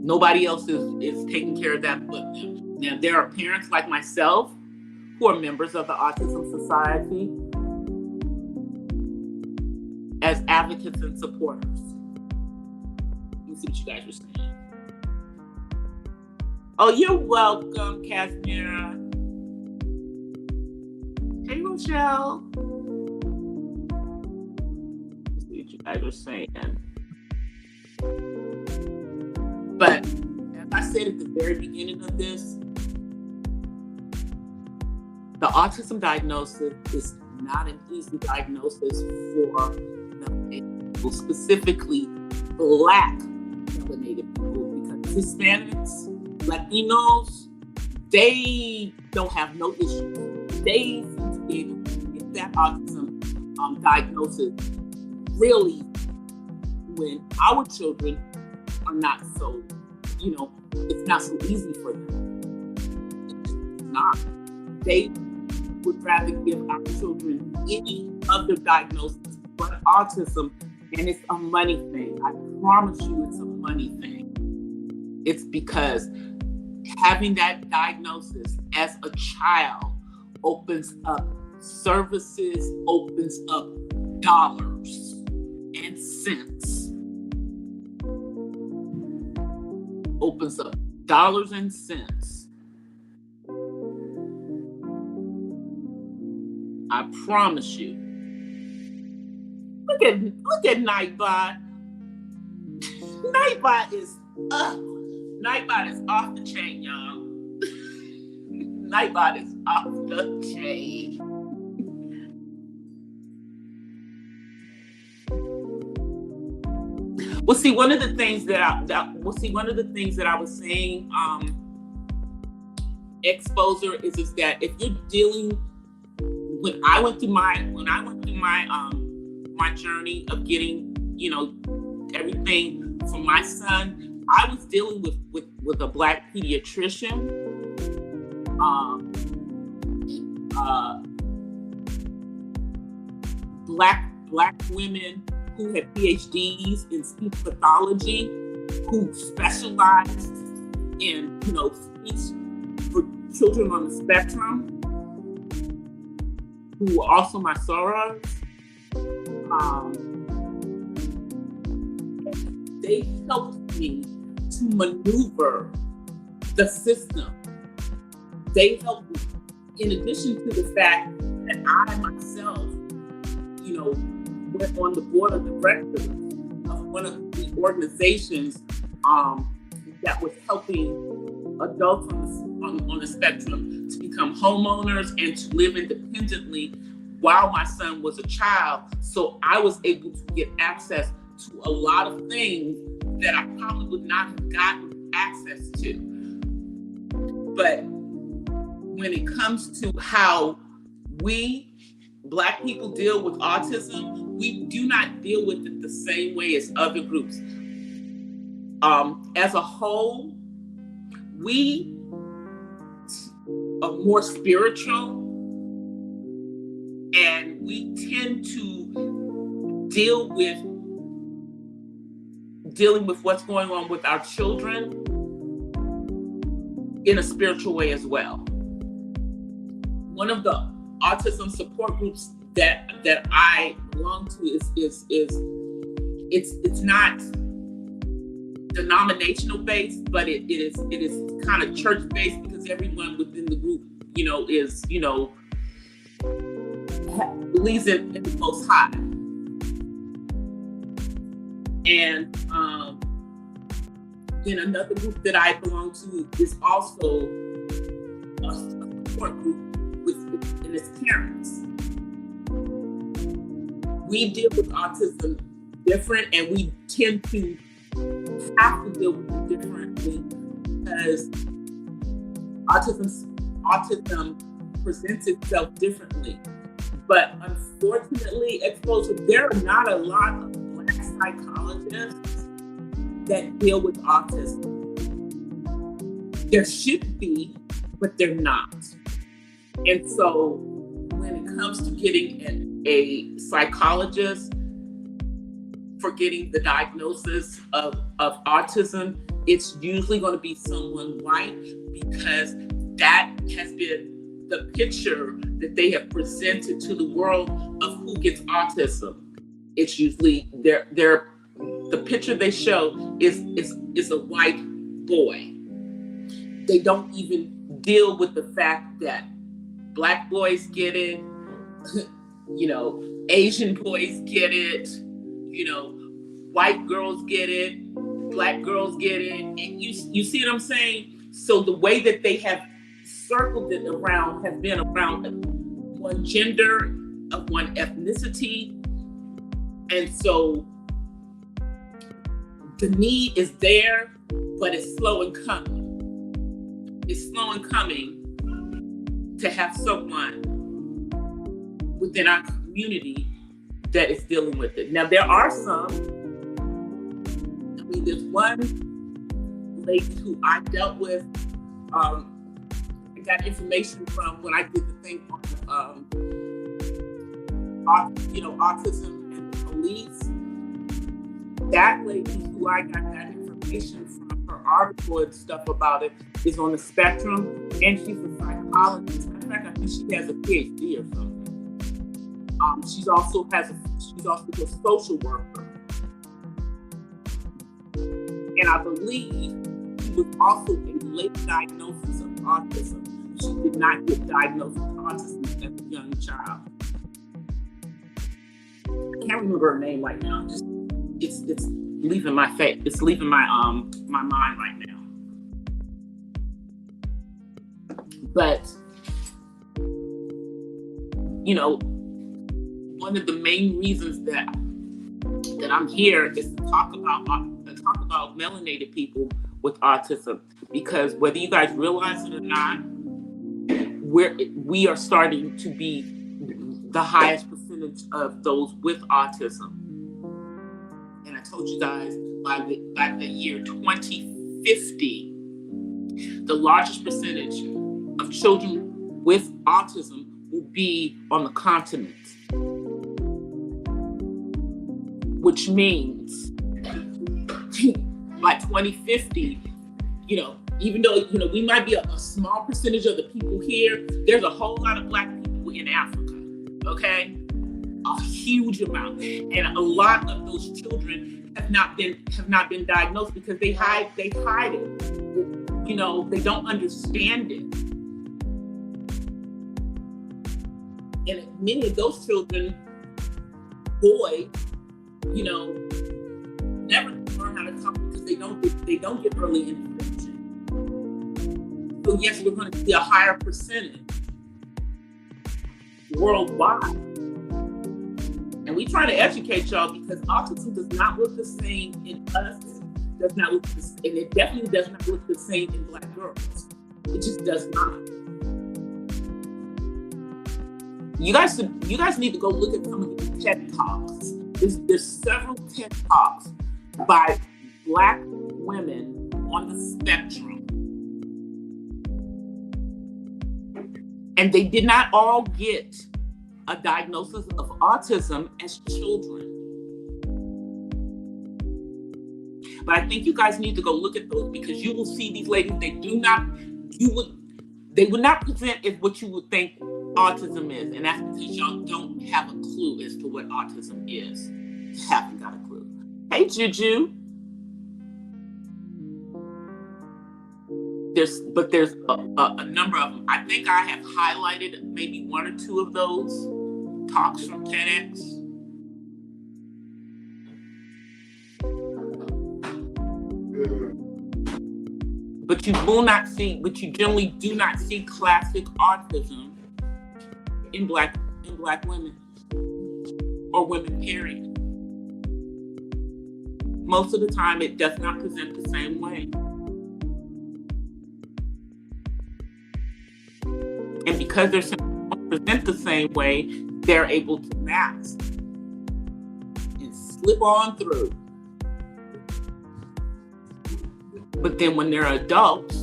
Nobody else is taking care of that but them. Now, there are parents like myself who are members of the Autism Society as advocates and supporters. Let me see what you guys are saying. Oh, you're welcome, Casimira. Hey, Rochelle. Let's see what you guys are saying. But as I said at the very beginning of this, the autism diagnosis is not an easy diagnosis for melanated people, specifically Black melanated people, because Hispanics, Latinos, they don't have no issues. They seem to be able to get that autism diagnosis really when our children are not so, it's not so easy for them. It's not. They would rather give our children any other diagnosis but autism, and it's a money thing. I promise you it's a money thing. It's because having that diagnosis as a child opens up services, opens up dollars and cents. Opens up dollars and cents. I promise you. Look at Nightbot. Nightbot is up. Nightbot is off the chain, y'all. Nightbot is off the chain. Well, see, one of the things that I was saying, exposure is that if you're dealing, when I went through my journey of getting, everything for my son, I was dealing with a Black pediatrician, Black women who had PhDs in speech pathology, who specialized in, speech for children on the spectrum, who were also my sorors. They helped me to maneuver the system. They helped me, in addition to the fact that I myself, went on the board of directors of one of the organizations that was helping adults on the spectrum to become homeowners and to live independently while my son was a child. So I was able to get access to a lot of things that I probably would not have gotten access to. But when it comes to how we Black people deal with autism, we do not deal with it the same way as other groups. As a whole, we are more spiritual, and we tend to dealing with what's going on with our children in a spiritual way as well. One of the autism support groups that I belong to is it's not denominational based, but it is kind of church based, because everyone within the group believes in the Most High. And then another group that I belong to is also a support group and its parents. We deal with autism different, and we tend to have to deal with it differently because autism presents itself differently. But unfortunately, exposure, there are not a lot of Black psychologists that deal with autism. There should be, but they're not. And so when it comes to getting a psychologist for getting the diagnosis of autism, it's usually going to be someone white, because that has been the picture that they have presented to the world of who gets autism. It's usually the picture they show is a white boy. They don't even deal with the fact that Black boys get it, Asian boys get it, white girls get it, Black girls get it. And you see what I'm saying? So the way that they have circled it around has been around one gender, of one ethnicity. And so the need is there, but it's slow in coming. It's slow in coming to have someone within our community that is dealing with it. Now, there are some. There's one lady who I dealt with. I got information from when I did the thing on, autism and the police. That lady who I got that information from, her article and stuff about it, is on the spectrum, and she's a psychologist. In fact, I think she has a PhD or something. She's also a social worker, and I believe she was also a late diagnosis of autism. She did not get diagnosed with autism as a young child. I can't remember her name right now. It's leaving my face. It's leaving my my mind right now. But one of the main reasons that I'm here is to talk about melanated people with autism, because whether you guys realize it or not, we are starting to be the highest percentage of those with autism. And I told you guys by the year 2050, the largest percentage of children with autism will be on the continent, which means by 2050, even though we might be a small percentage of the people here, there's a whole lot of Black people in Africa. Okay, a huge amount, and a lot of those children have not been diagnosed because they hide it. You know, they don't understand it, and many of those children, boys, you know, never learn how to talk because they don't get early intervention. So yes, we're going to see a higher percentage worldwide. And we try to educate y'all because autism does not look the same in us, does not look and it definitely does not look the same in Black girls. It just does not. You guys need to go look at some of the TED Talks. There's several TED Talks by Black women on the spectrum. And they did not all get a diagnosis of autism as children. But I think you guys need to go look at those because you will see these ladies, they would not present as what you would think autism is. And that's because y'all don't have a clue as to what autism is. You haven't got a clue. Hey, Juju. There's a number of them. I think I have highlighted maybe one or two of those talks from TEDx. But you generally do not see classic autism in black women or women, period. Most of the time it does not present the same way. And because they're don't present the same way, they're able to mask and slip on through. But then when they're adults,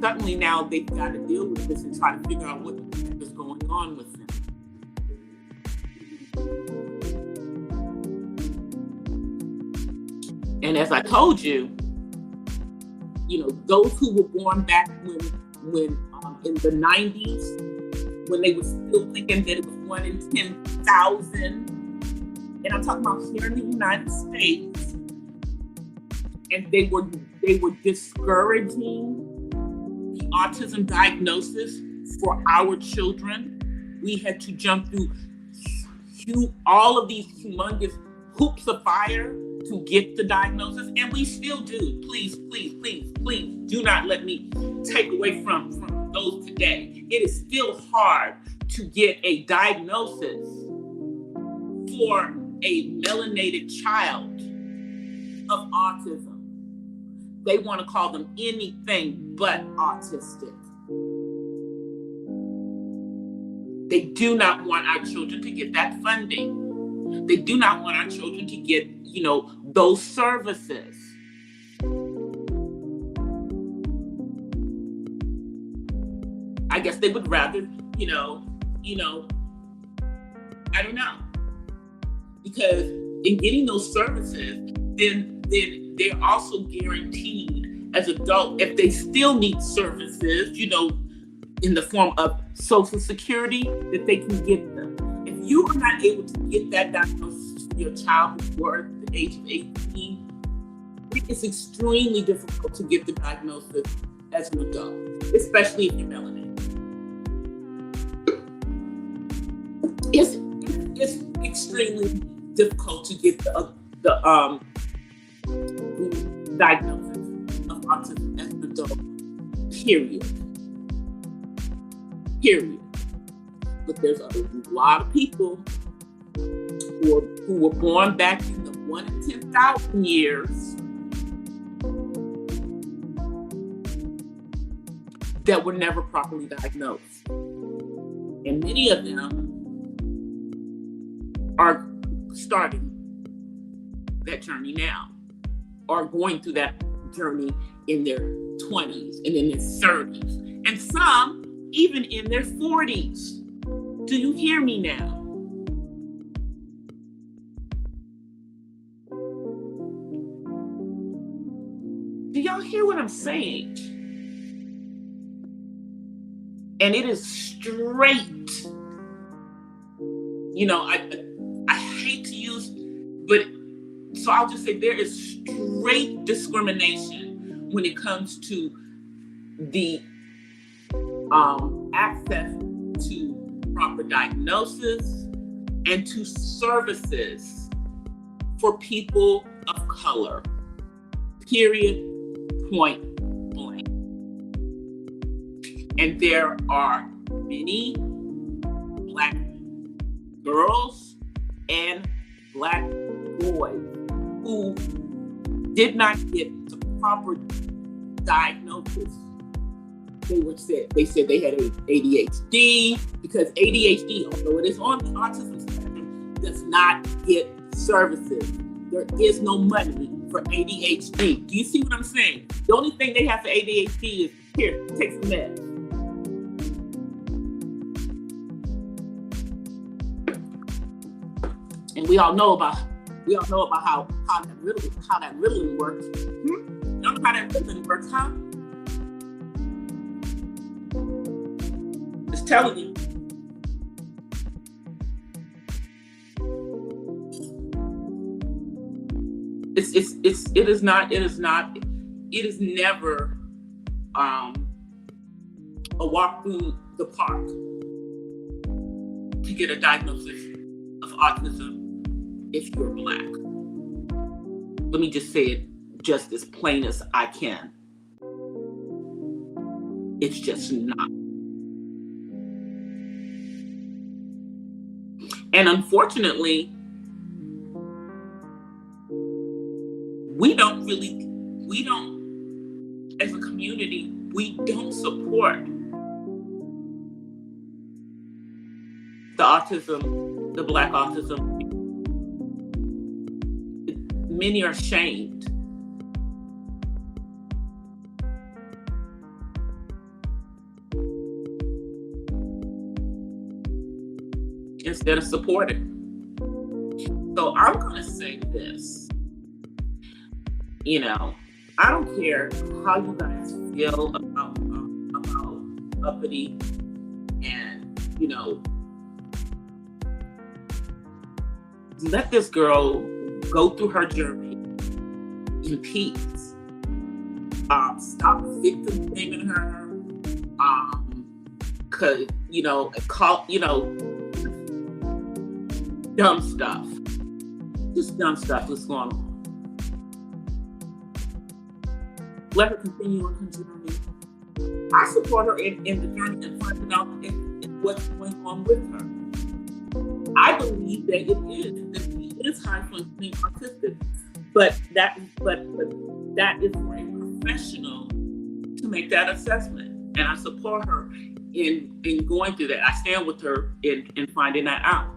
suddenly now they've got to deal with this and try to figure out what is going on with them. And as I told you, those who were born back when in the 90s, when they were still thinking that it was 1 in 10,000, and I'm talking about here in the United States, and they were discouraging the autism diagnosis for our children. We had to jump through all of these humongous hoops of fire to get the diagnosis, and we still do. Please, please, please, please do not let me take away from those today. It is still hard to get a diagnosis for a melanated child of autism. They want to call them anything but autistic. They do not want our children to get that funding. They do not want our children to get, those services. I guess they would rather, I don't know. Because in getting those services, then they're also guaranteed as adults, if they still need services, in the form of Social Security, that they can get them. If you are not able to get that diagnosis for your child before the age of 18, it's extremely difficult to get the diagnosis as an adult, especially if you're melanated. It's extremely difficult to get the diagnosis of autism as an adult, period. But there's a lot of people who were born back in the 1 in 10,000 years that were never properly diagnosed. And many of them are starting that journey now, or going through that journey in their 20s and in their 30s, and some even in their 40s. Do you hear me now? Do y'all hear what I'm saying? And it is straight I hate to use, but so I'll just say there is straight discrimination when it comes to the access to proper diagnosis and to services for people of color. Period. Point blank. And there are many Black girls and Black boys who did not get the proper diagnosis. They said they had ADHD, because ADHD, although it is on the autism spectrum, does not get services. There is no money for ADHD. Do you see what I'm saying? The only thing they have for ADHD is, here, take some meds. And we all know about how that Ritalin works. You know how that Ritalin works, huh? Just telling you. It is never a walk through the park to get a diagnosis of autism if you're Black. Let me just say it just as plain as I can. It's just not. And unfortunately, as a community, we don't support the Black autism. Many are shamed. Instead of supported. So I'm going to say this. I don't care how you guys feel about uppity and, let this girl go through her journey in peace. Stop victim blaming her. Cause, dumb stuff. Just dumb stuff that's going on. Let her continue on her journey. I support her in the journey and finding out what's going on with her. I believe that he is high functioning autistic, but that is for a professional to make that assessment. And I support her in going through that. I stand with her in finding that out.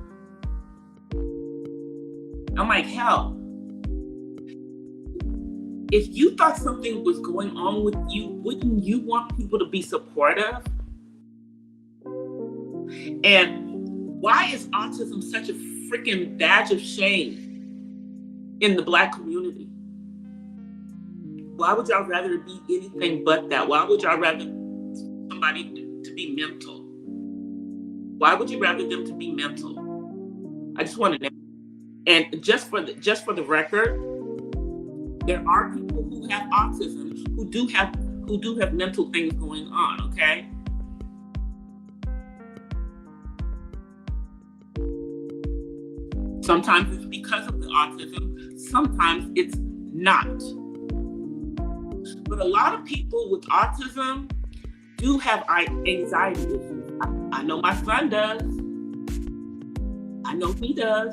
I'm like, hell, if you thought something was going on with you, wouldn't you want people to be supportive? And why is autism such a freaking badge of shame in the Black community? Why would y'all rather be anything but that? Why would y'all rather somebody to be mental? Why would you rather them to be mental? I just want to know. And just for the record, there are people who have autism who do have mental things going on, okay? Sometimes it's because of the autism, sometimes it's not. But a lot of people with autism do have anxiety issues. I know my son does. I know he does.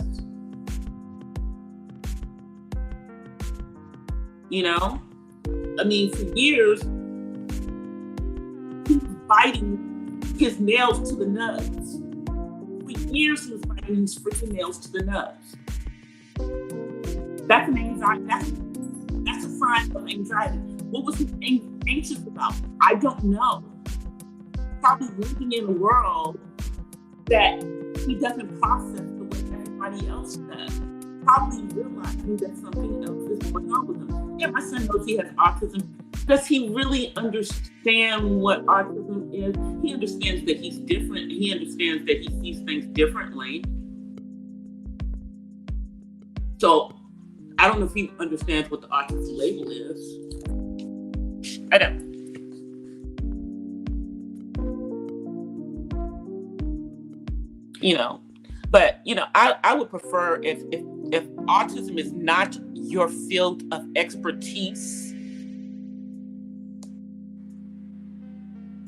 For years, he was biting his nails to the nubs. For years, he was biting his freaking nails to the nubs. That's an anxiety. That's a sign of anxiety. What was he anxious about? I don't know. Probably living in a world that he doesn't process the way everybody else does. Probably realizing that something else is going on with him. Yeah, my son knows he has autism. Does he really understand what autism is? He understands that he's different. He understands that he sees things differently. So I don't know if he understands what the autism label is. I don't. But I would prefer if autism is not your field of expertise,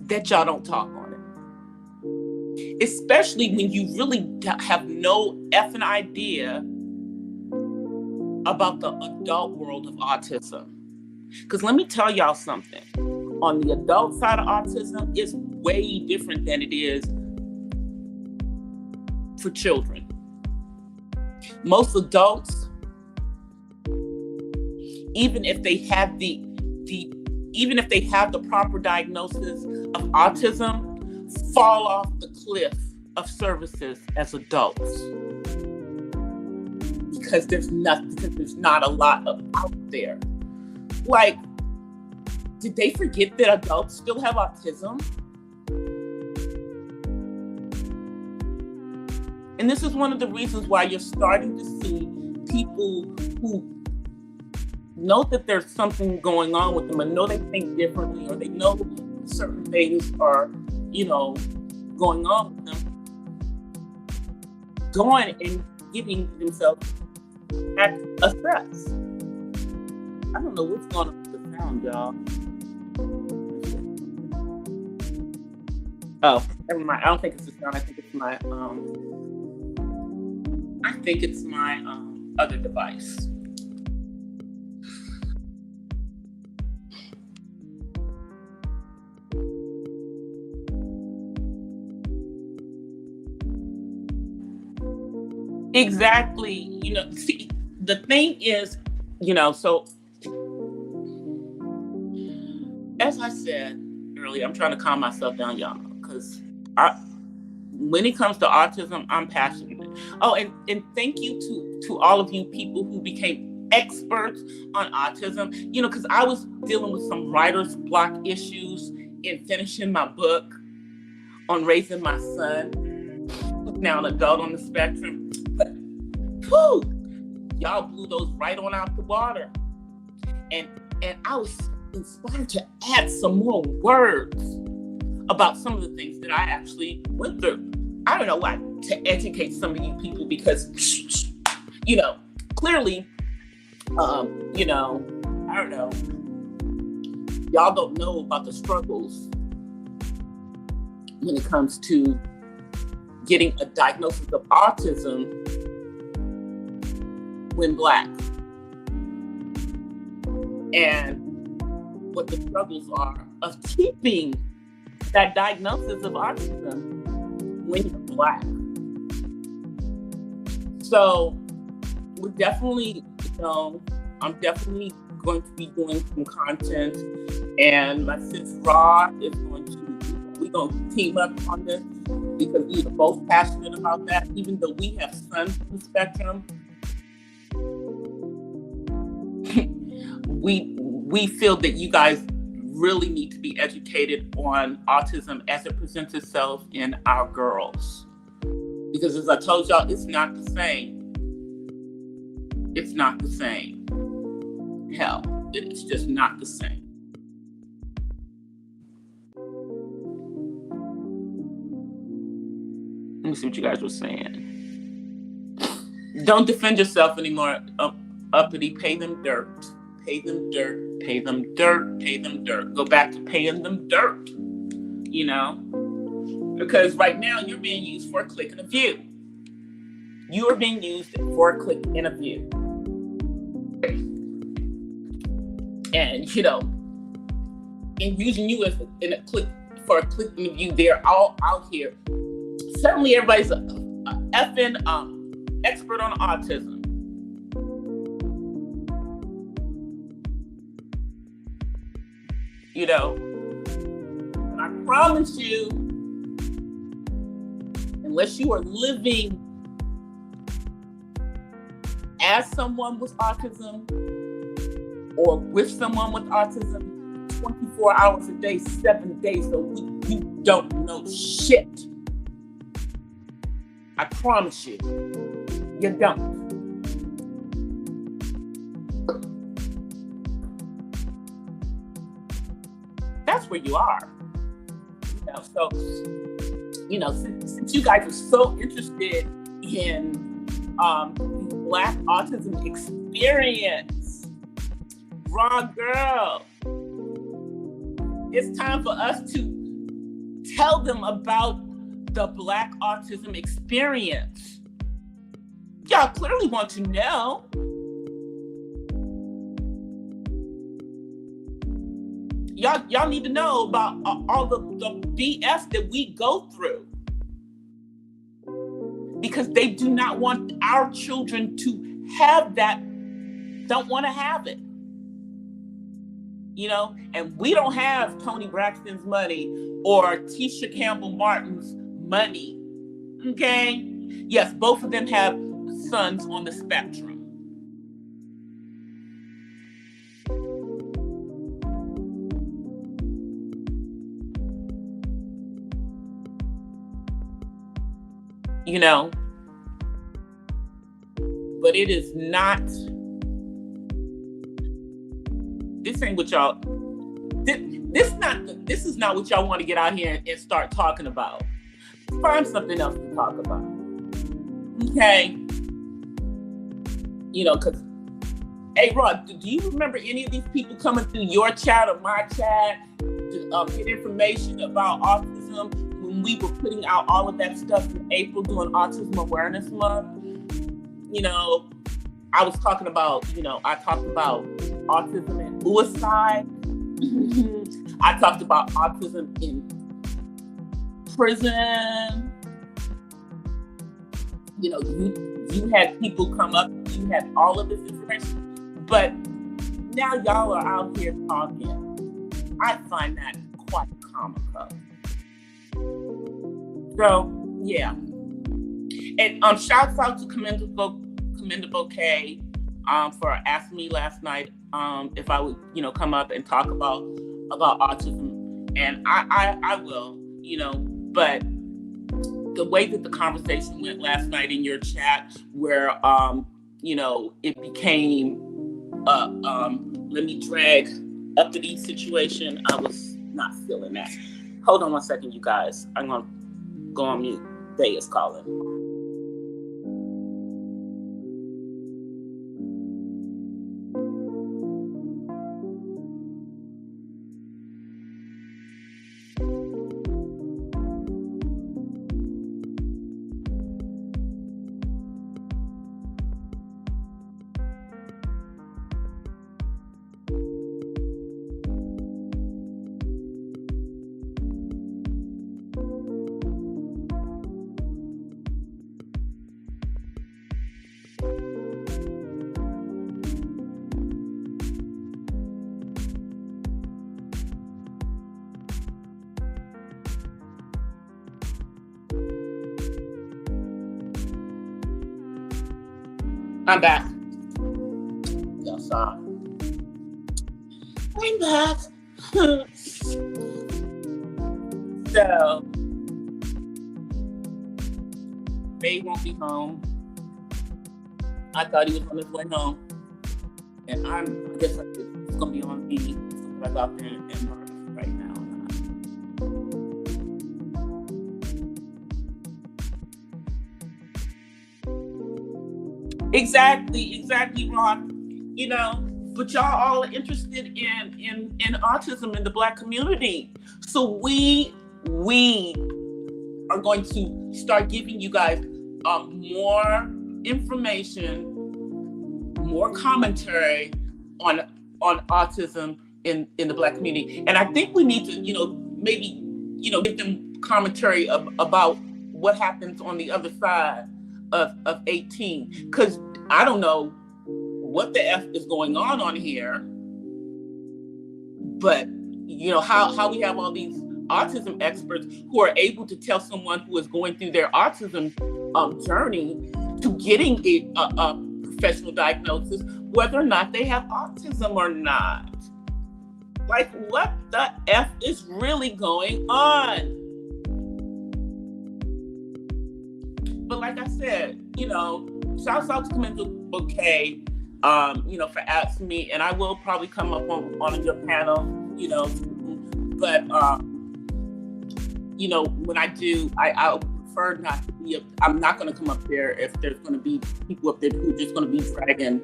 that y'all don't talk on it. Especially when you really have no effing idea about the adult world of autism. Because let me tell y'all something. On the adult side of autism, it's way different than it is for children. Most adults, even if they have the proper diagnosis of autism, fall off the cliff of services as adults because there's not a lot out there. Like, did they forget that adults still have autism? And this is one of the reasons why you're starting to see people who know that there's something going on with them and know they think differently, or they know certain things are, going on with them, going and getting themselves assessed. I don't know what's going on with the sound, y'all. Oh, never mind. I don't think it's the sound. I think it's my other device. Exactly. See, the thing is, so as I said earlier, I'm trying to calm myself down, y'all, because when it comes to autism, I'm passionate. Oh, and thank you to all of you people who became experts on autism, because I was dealing with some writer's block issues in finishing my book on raising my son, who's now an adult on the spectrum. But whew, y'all blew those right on out the water. And I was inspired to add some more words about some of the things that I actually went through. I don't know why, to educate some of you people, because, clearly, I don't know, y'all don't know about the struggles when it comes to getting a diagnosis of autism when Black, and what the struggles are of keeping that diagnosis of autism when you're Black. So we're definitely, I'm definitely going to be doing some content, and my sis Raw is we're going to team up on this because we are both passionate about that, even though we have sons on the spectrum. We feel that you guys really need to be educated on autism as it presents itself in our girls. Because as I told y'all, it's not the same. It's not the same. Hell, it's just not the same. Let me see what you guys were saying. Don't defend yourself anymore, uppity. Pay them dirt. Pay them dirt. Pay them dirt. Pay them dirt. Go back to paying them dirt. Because right now you're being used for a click and a view. You are being used for a click and a view. And in using you as for a click and a view, they're all out here. Certainly everybody's a effing expert on autism. And I promise you, unless you are living as someone with autism or with someone with autism 24 hours a day, 7 days a week, you don't know shit. I promise you, you don't. where you are. So, since you guys are so interested in the Black autism experience, raw girl, it's time for us to tell them about the Black autism experience. Y'all clearly want to know. Y'all need to know about all the BS that we go through, because they do not want our children to have that, don't want to have it. And we don't have Toni Braxton's money or Tisha Campbell Martin's money. Okay? Yes, both of them have sons on the spectrum. But it is not, this ain't what y'all, this is not what y'all want to get out here and start talking about. Find something else to talk about. Okay? Because, hey, Rod, do you remember any of these people coming through your chat or my chat to get information about autism when we were putting out all of that stuff in April during Autism Awareness Month? I was talking about, I talked about autism and suicide. I talked about autism in prison. You had people come up, you had all of this information, but now y'all are out here talking. I find that quite comical. So, yeah. And shouts out to Commendable K for asking me last night if I would, come up and talk about autism. And I will, but the way that the conversation went last night in your chat, where it became let me drag up to the situation, I was not feeling that. Hold on one second, you guys. I'm gonna go on mute. Day is calling. I'm back. Yes, I'm back. So, Bay won't be home. I thought he was on his way home. And I guess it's going to be on me. So I got there and Marcus right now. Exactly, Ron. But y'all all are interested in autism in the Black community. So we are going to start giving you guys more information, more commentary on autism in the Black community. And I think we need to, maybe, give them commentary about what happens on the other side of 18. Because I don't know what the F is going on here, but how we have all these autism experts who are able to tell someone who is going through their autism journey to getting a professional diagnosis, whether or not they have autism or not. Like, what the F is really going on? But like I said, shouts out to Commendable K, for asking me, and I will probably come up on your panel, But you know, when I do, I prefer not to be. I'm not going to come up there if there's going to be people up there who are just going to be dragging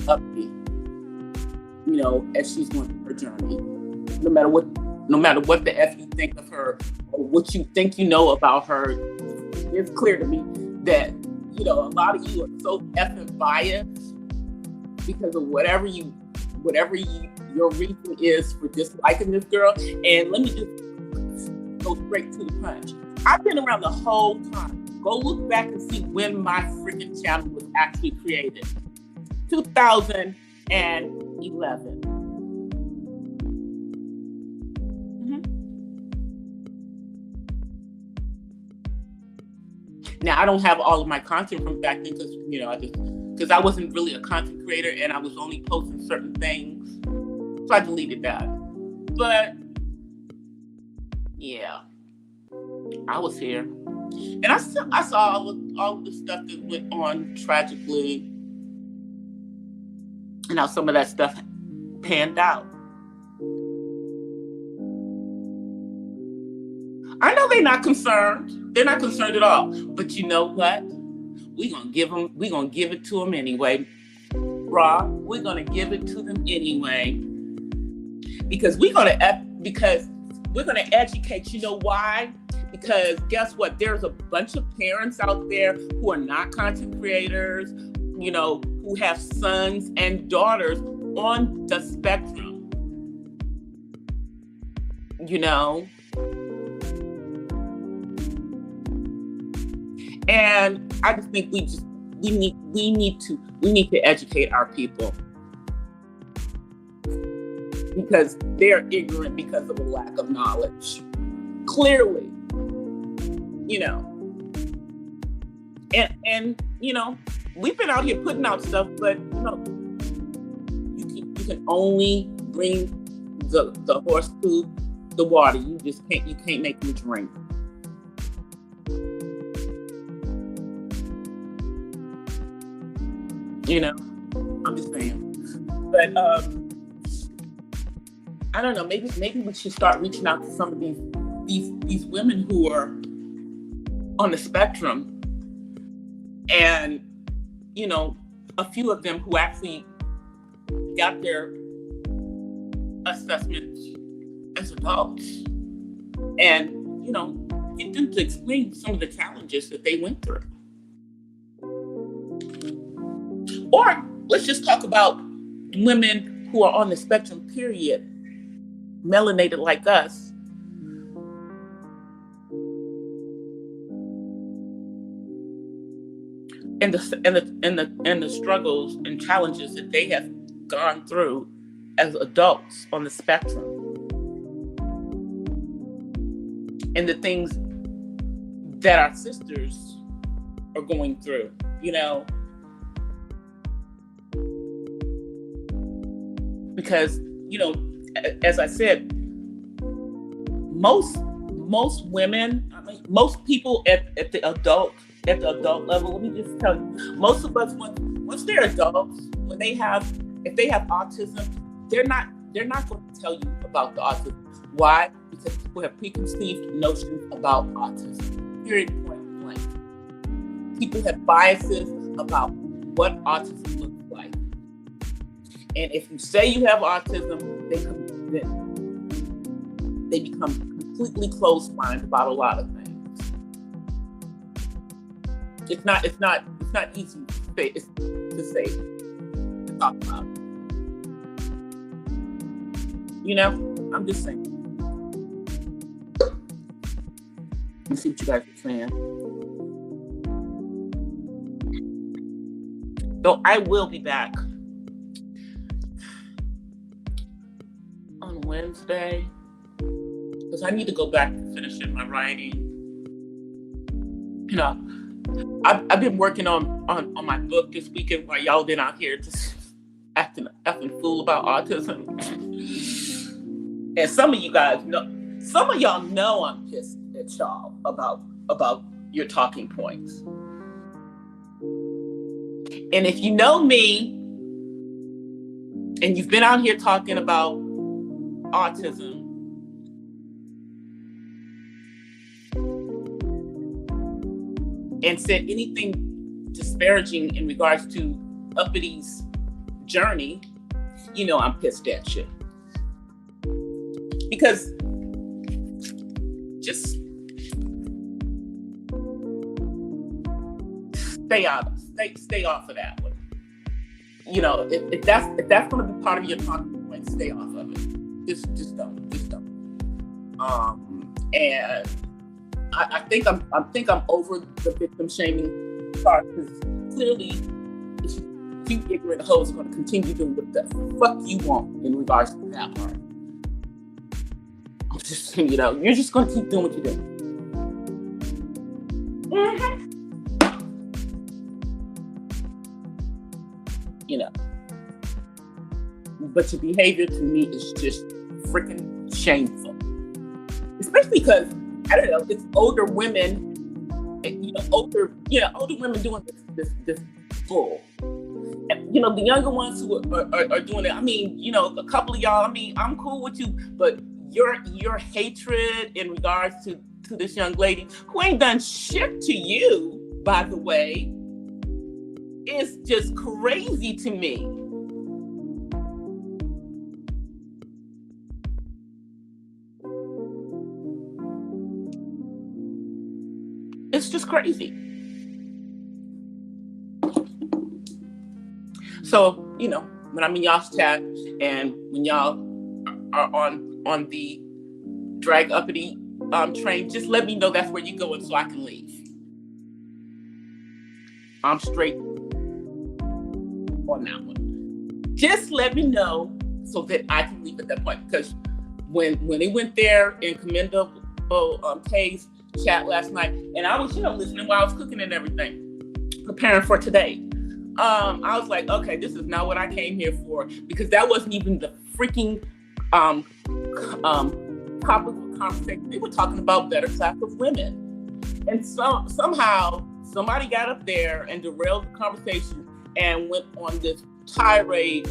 up me. You know, as she's going through her journey. No matter what the F you think of her or what you think you know about her, it's clear to me that, you know, a lot of you are so effing biased because of whatever your reason is for disliking this girl. And let me just go straight to the punch. I've been around the whole time. Go look back and see when my freaking channel was actually created. 2011. Now, I don't have all of my content from back then because, you know, because I wasn't really a content creator and I was only posting certain things. So I deleted that. But, yeah, I was here. And I saw all of the stuff that went on tragically and how some of that stuff panned out. I know they're not concerned. They're not concerned at all. But you know what? We're gonna give it to them anyway. Rob, we're gonna give it to them anyway. Because we're gonna educate. You know why? Because guess what? There's a bunch of parents out there who are not content creators, you know, who have sons and daughters on the spectrum. You know? And I just think we need to educate our people because they're ignorant because of a lack of knowledge. Clearly, you know. And you know, we've been out here putting out stuff, but you know, you can only bring the horse to the water. You can't make them drink. You know, I'm just saying. But I don't know. Maybe we should start reaching out to some of these women who are on the spectrum, and you know, a few of them who actually got their assessments as adults, and you know, get them to explain some of the challenges that they went through. Or let's just talk about women who are on the spectrum, period, melanated like us. And the struggles and challenges that they have gone through as adults on the spectrum. And the things that our sisters are going through, you know. Because, you know, as I said, most women, most people at the adult level, let me just tell you, most of us, once they're adults, if they have autism, they're not going to tell you about the autism. Why? Because people have preconceived notions about autism. Period, point blank. People have biases about what autism looks like. And if you say you have autism, they become completely closed-minded about a lot of things. It's not easy to talk about. You know, I'm just saying. Let's see what you guys are saying. So I will be back on Wednesday because I need to go back and finish in my writing. You know, I've been working on my book this weekend while y'all been out here just acting fool about autism. And some of y'all know I'm pissed at y'all about your talking points. And if you know me and you've been out here talking about autism and said anything disparaging in regards to Uppity's journey, you know I'm pissed at you. Because just stay off of that one. You know, if that's going to be part of your talking point, stay off of it. Just don't. And I think I'm over the victim shaming part, because clearly you ignorant hoes are going to continue doing what the fuck you want in regards to that part. I'm just, you know, you're just going to keep doing what you're doing. You know, but your behavior to me is just freaking shameful, especially because I don't know, it's older women, older women doing this bull. And, you know, the younger ones who are doing it. I mean, you know, a couple of y'all. I mean, I'm cool with you, but your hatred in regards to this young lady who ain't done shit to you, by the way, is just crazy to me. It's just crazy. So, you know, when I'm in y'all's chat and when y'all are on the drag uppity train, just let me know that's where you're going so I can leave. I'm straight on that one. Just let me know so that I can leave at that point. Because when they went there in Commendable Kay's chat last night, and I was, you know, listening while I was cooking and everything, preparing for today. I was like, okay, this is not what I came here for, because that wasn't even the freaking topic of conversation. They were talking about better class of women, and somehow somebody got up there and derailed the conversation and went on this tirade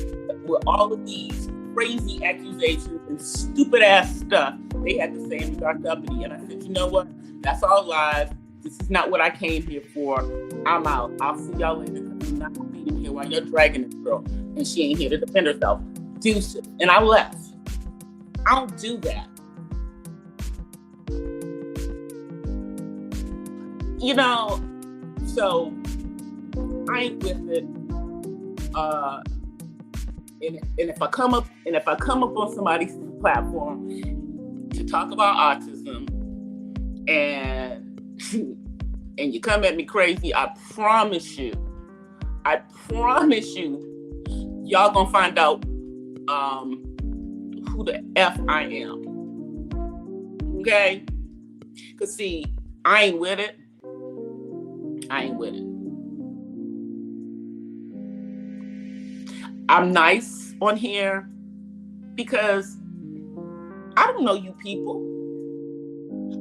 with all of these crazy accusations and stupid ass stuff they had to say in regards to uppity. And I said, you know what? That's all lies. This is not what I came here for. I'm out. I'll see y'all later, because I'm not gonna be in here while you're dragging this girl and she ain't here to defend herself. Deuces. And I left. I don't do that. You know, so I ain't with it. And if I come up on somebody's platform to talk about autism and you come at me crazy, I promise you, y'all gonna find out who the F I am. Okay? Cause see, I ain't with it. I'm nice on here because I don't know you people.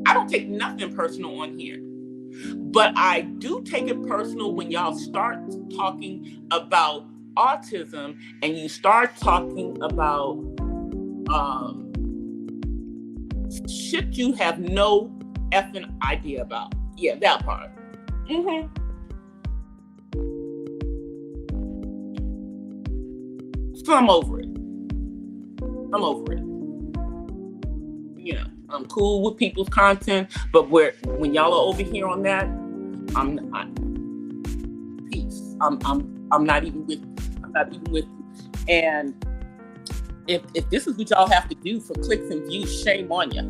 I don't take nothing personal on here. But I do take it personal when y'all start talking about autism and you start talking about shit you have no effing idea about. Yeah, that part. So I'm over it. You know, I'm cool with people's content, but when y'all are over here on that, I'm not. Peace. I'm not even with you. And if this is what y'all have to do for clicks and views, shame on you.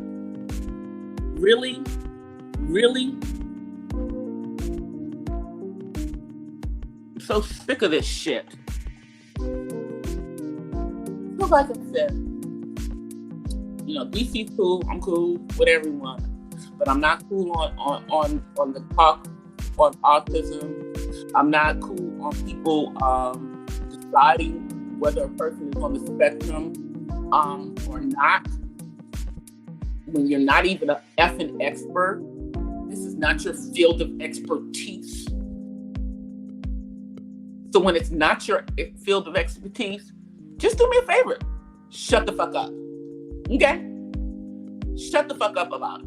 Really? I'm so sick of this shit. So like I said, you know, DC's cool, I'm cool with everyone, but I'm not cool on the talk on autism. I'm not cool on people deciding whether a person is on the spectrum or not. When you're not even an effing expert, this is not your field of expertise. So when it's not your field of expertise, just do me a favor. Shut the fuck up. Okay? Shut the fuck up about it.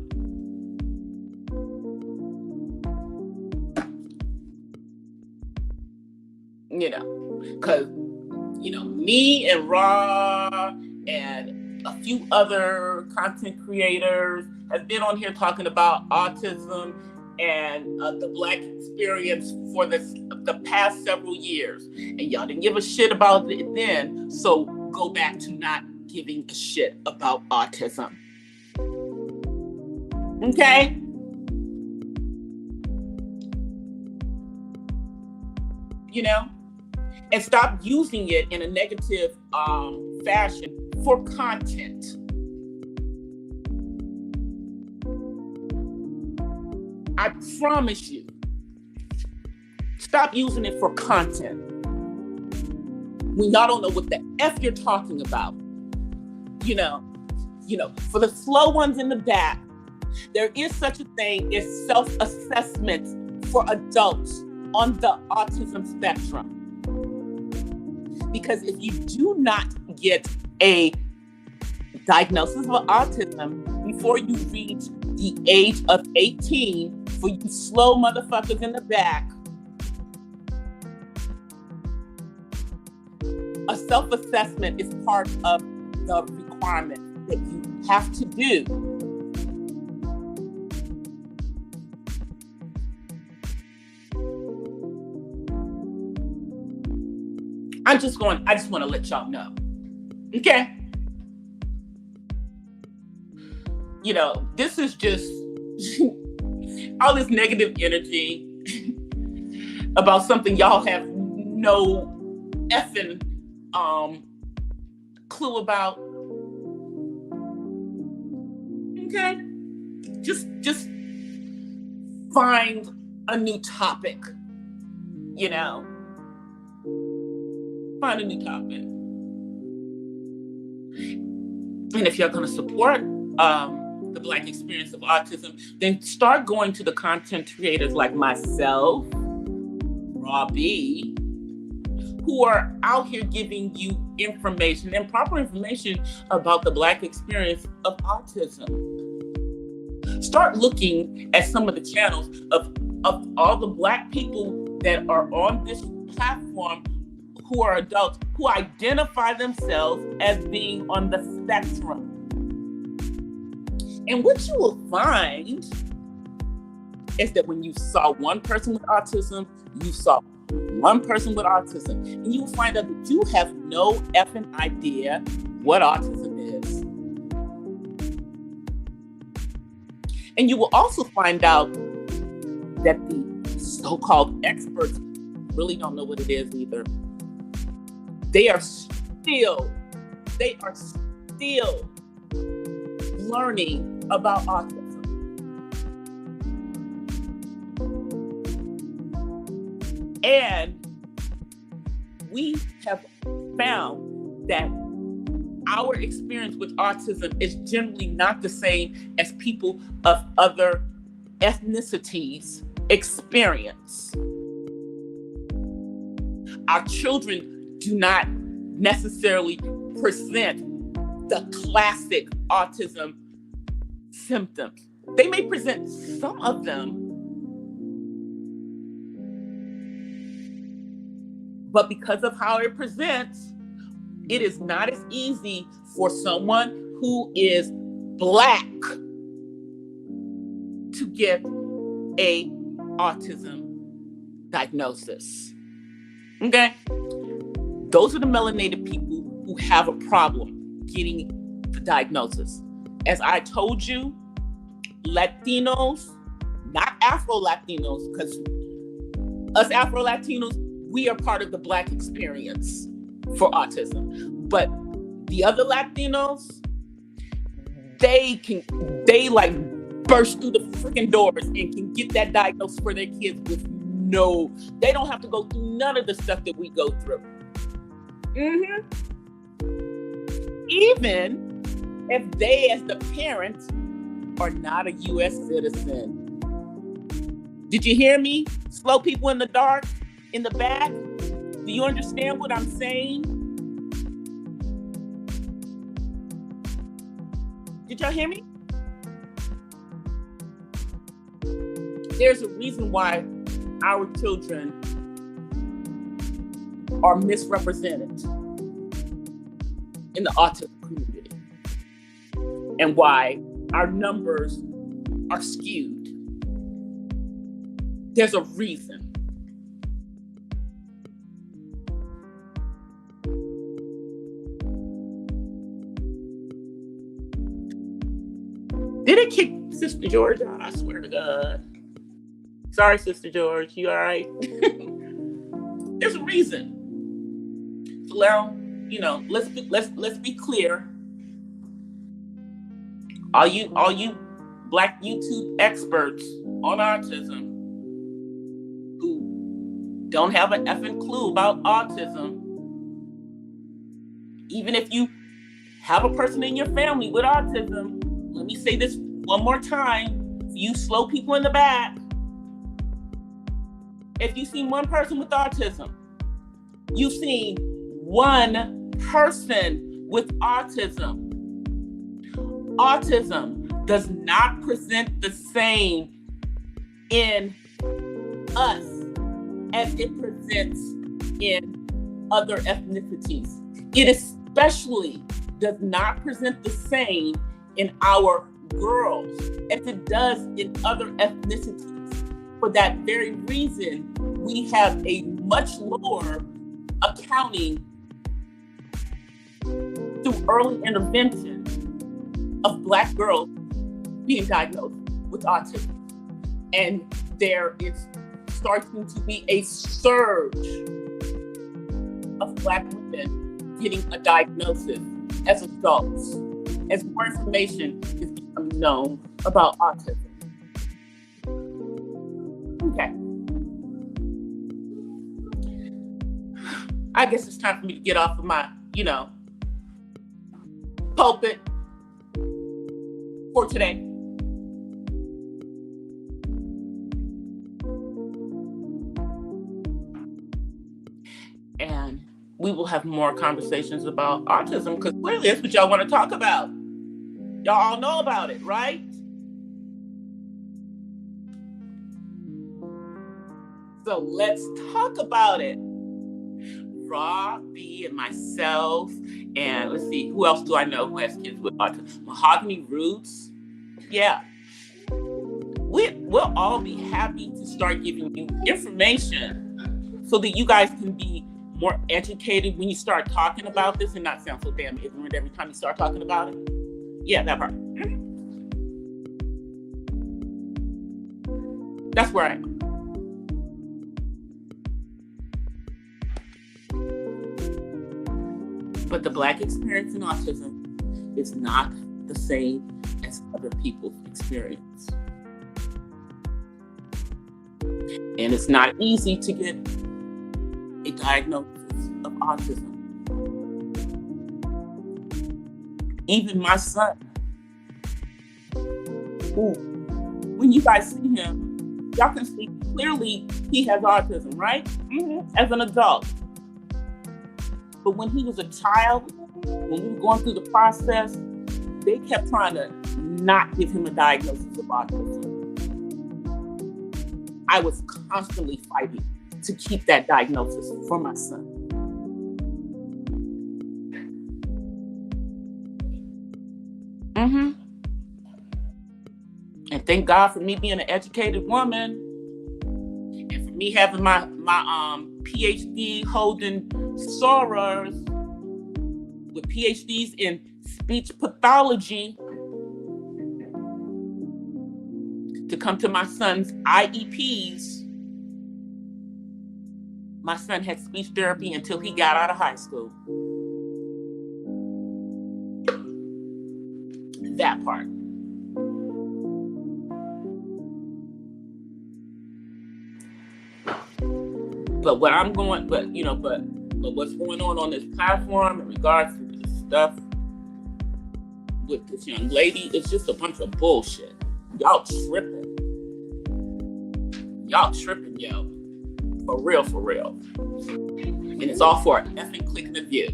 because, me and Raw and a few other content creators have been on here talking about autism and the Black experience for the past several years. And y'all didn't give a shit about it then, so go back to not giving a shit about autism. Okay? And stop using it in a negative fashion for content. I promise you, stop using it for content when y'all don't know what the F you're talking about. For the slow ones in the back, there is such a thing as self-assessment for adults on the autism spectrum. Because if you do not get a diagnosis of autism before you reach the age of 18, for you slow motherfuckers in the back, a self-assessment is part of the requirement that you have to do. I just want to let y'all know. Okay? This is just all this negative energy about something y'all have no effing clue about. Okay? Just find a new topic, Find a new topic. And if you're going to support the Black experience of autism, then start going to the content creators like myself, Robbie, who are out here giving you information and proper information about the Black experience of autism. Start looking at some of the channels of all the Black people that are on this platform who are adults, who identify themselves as being on the spectrum. And what you will find is that when you saw one person with autism, you saw one person with autism, and you will find out that you have no effing idea what autism is. And you will also find out that the so-called experts really don't know what it is either. They are still learning about autism. And we have found that our experience with autism is generally not the same as people of other ethnicities experience. Our children do not necessarily present the classic autism symptoms. They may present some of them, but because of how it presents, it is not as easy for someone who is Black to get a autism diagnosis. Okay? Those are the melanated people who have a problem getting the diagnosis. As I told you, Latinos, not Afro-Latinos, because us Afro-Latinos, we are part of the Black experience for autism. But the other Latinos, they burst through the freaking doors and can get that diagnosis for their kids with they don't have to go through none of the stuff that we go through. Even if they, as the parents, are not a U.S. citizen. Did you hear me? Slow people in the dark, in the back. Do you understand what I'm saying? Did y'all hear me? There's a reason why our children are misrepresented in the autism community and why our numbers are skewed. There's a reason. Did it kick Sister George out? I swear to God. Sorry, Sister George. You all right? There's a reason. So now, let's be clear. All you Black YouTube experts on autism who don't have an effing clue about autism, even if you have a person in your family with autism, let me say this one more time, you slow people in the back. If you've seen one person with autism, you've seen one person with autism. Autism does not present the same in us as it presents in other ethnicities. It especially does not present the same in our girls as it does in other ethnicities. For that very reason, we have a much lower accounting through early intervention of Black girls being diagnosed with autism. And there is starting to be a surge of Black women getting a diagnosis as adults, as more information is becoming known about autism. Okay. I guess it's time for me to get off of my, pulpit for today. And we will have more conversations about autism because clearly that's what y'all want to talk about. Y'all all know about it, right? So let's talk about it. Robbie and myself, and let's see, who else do I know who has kids with autism? Mahogany Roots. Yeah. We'll all be happy to start giving you information so that you guys can be more educated when you start talking about this and not sound so damn ignorant every time you start talking about it. Yeah, that part. That's where I am. But the Black experience in autism is not the same as other people's experience. And it's not easy to get a diagnosis of autism. Even my son, who, when you guys see him, y'all can see clearly he has autism, right? As an adult. But when he was a child, when we were going through the process, they kept trying to not give him a diagnosis of autism. I was constantly fighting to keep that diagnosis for my son. And thank God for me being an educated woman and for me having my PhD holding sorors with PhDs in speech pathology to come to my son's IEPs. My son had speech therapy until he got out of high school. That part. But what's going on this platform in regards to this stuff with this young lady, it's just a bunch of bullshit. Y'all tripping, yo. For real. And it's all for an effing click and a view.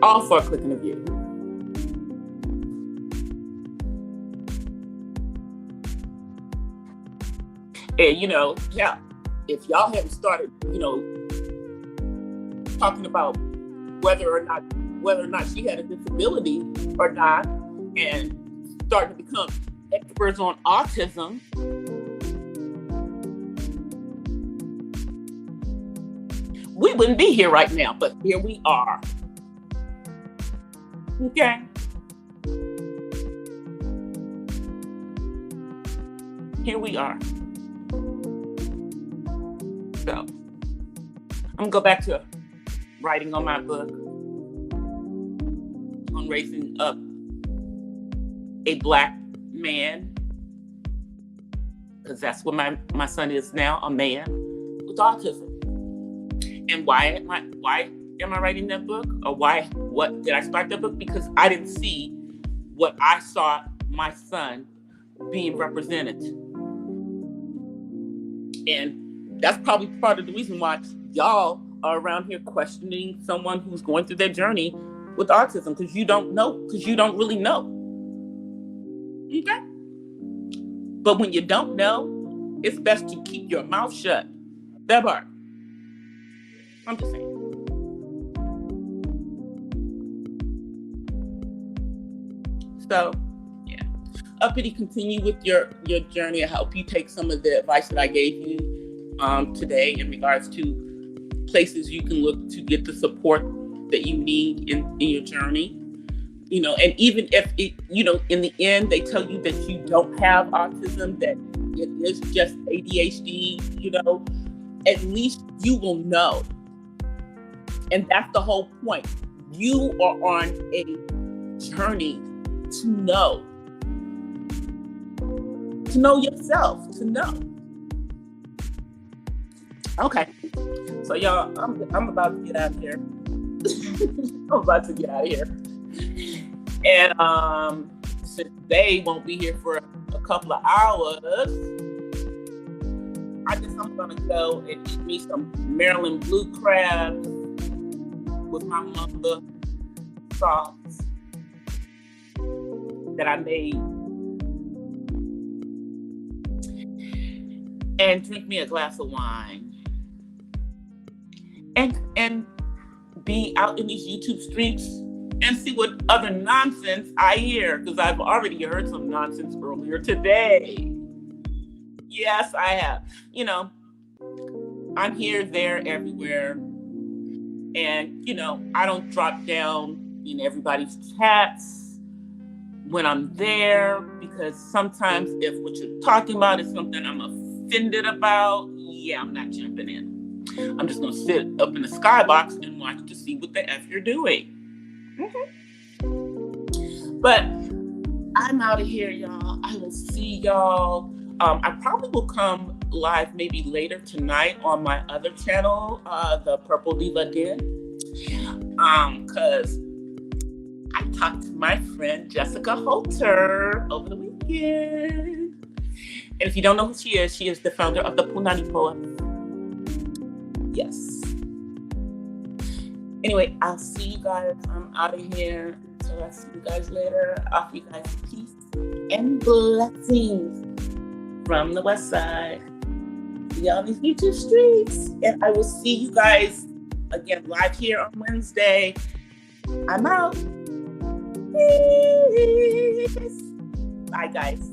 All for a click and a view. And if y'all hadn't started, talking about whether or not she had a disability or not, and starting to become experts on autism, we wouldn't be here right now, but here we are. Okay. Here we are. So, I'm gonna go back to writing on my book on raising up a Black man, because that's what my son is now, a man with autism. And why am I writing that book? Or what did I start that book? Because I didn't see what I saw my son being represented. And that's probably part of the reason why y'all are around here questioning someone who's going through their journey with autism, because you don't really know. Okay? But when you don't know, it's best to keep your mouth shut. That part. I'm just saying. So, yeah. Uppity, continue with your journey. I hope you take some of the advice that I gave you today in regards to places you can look to get the support that you need in your journey. And even if in the end they tell you that you don't have autism, that it is just ADHD, at least you will know. And that's the whole point. You are on a journey to know yourself, to know. Okay. So y'all, I'm about to get out of here. And since they won't be here for a couple of hours, I guess I'm gonna go and eat me some Maryland blue crabs with my mother sauce that I made, and drink me a glass of wine, and be out in these YouTube streets and see what other nonsense I hear, because I've already heard some nonsense earlier today. Yes, I have. I'm here, there, everywhere. And, I don't drop down in everybody's chats when I'm there, because sometimes if what you're talking about is something I'm offended about, I'm not jumping in. I'm just going to sit up in the skybox and watch to see what the F you're doing. Mm-hmm. But I'm out of here, y'all. I will see y'all. I probably will come live maybe later tonight on my other channel, the Purple Diva Den, because I talked to my friend Jessica Holter over the weekend. And if you don't know who she is the founder of the Punani Poets. Yes. Anyway, I'll see you guys. I'm out of here. Until I see you guys later. I'll offer you guys peace and blessings from the West Side. See y'all these YouTube streets. And I will see you guys again live here on Wednesday. I'm out. Peace. Bye, guys.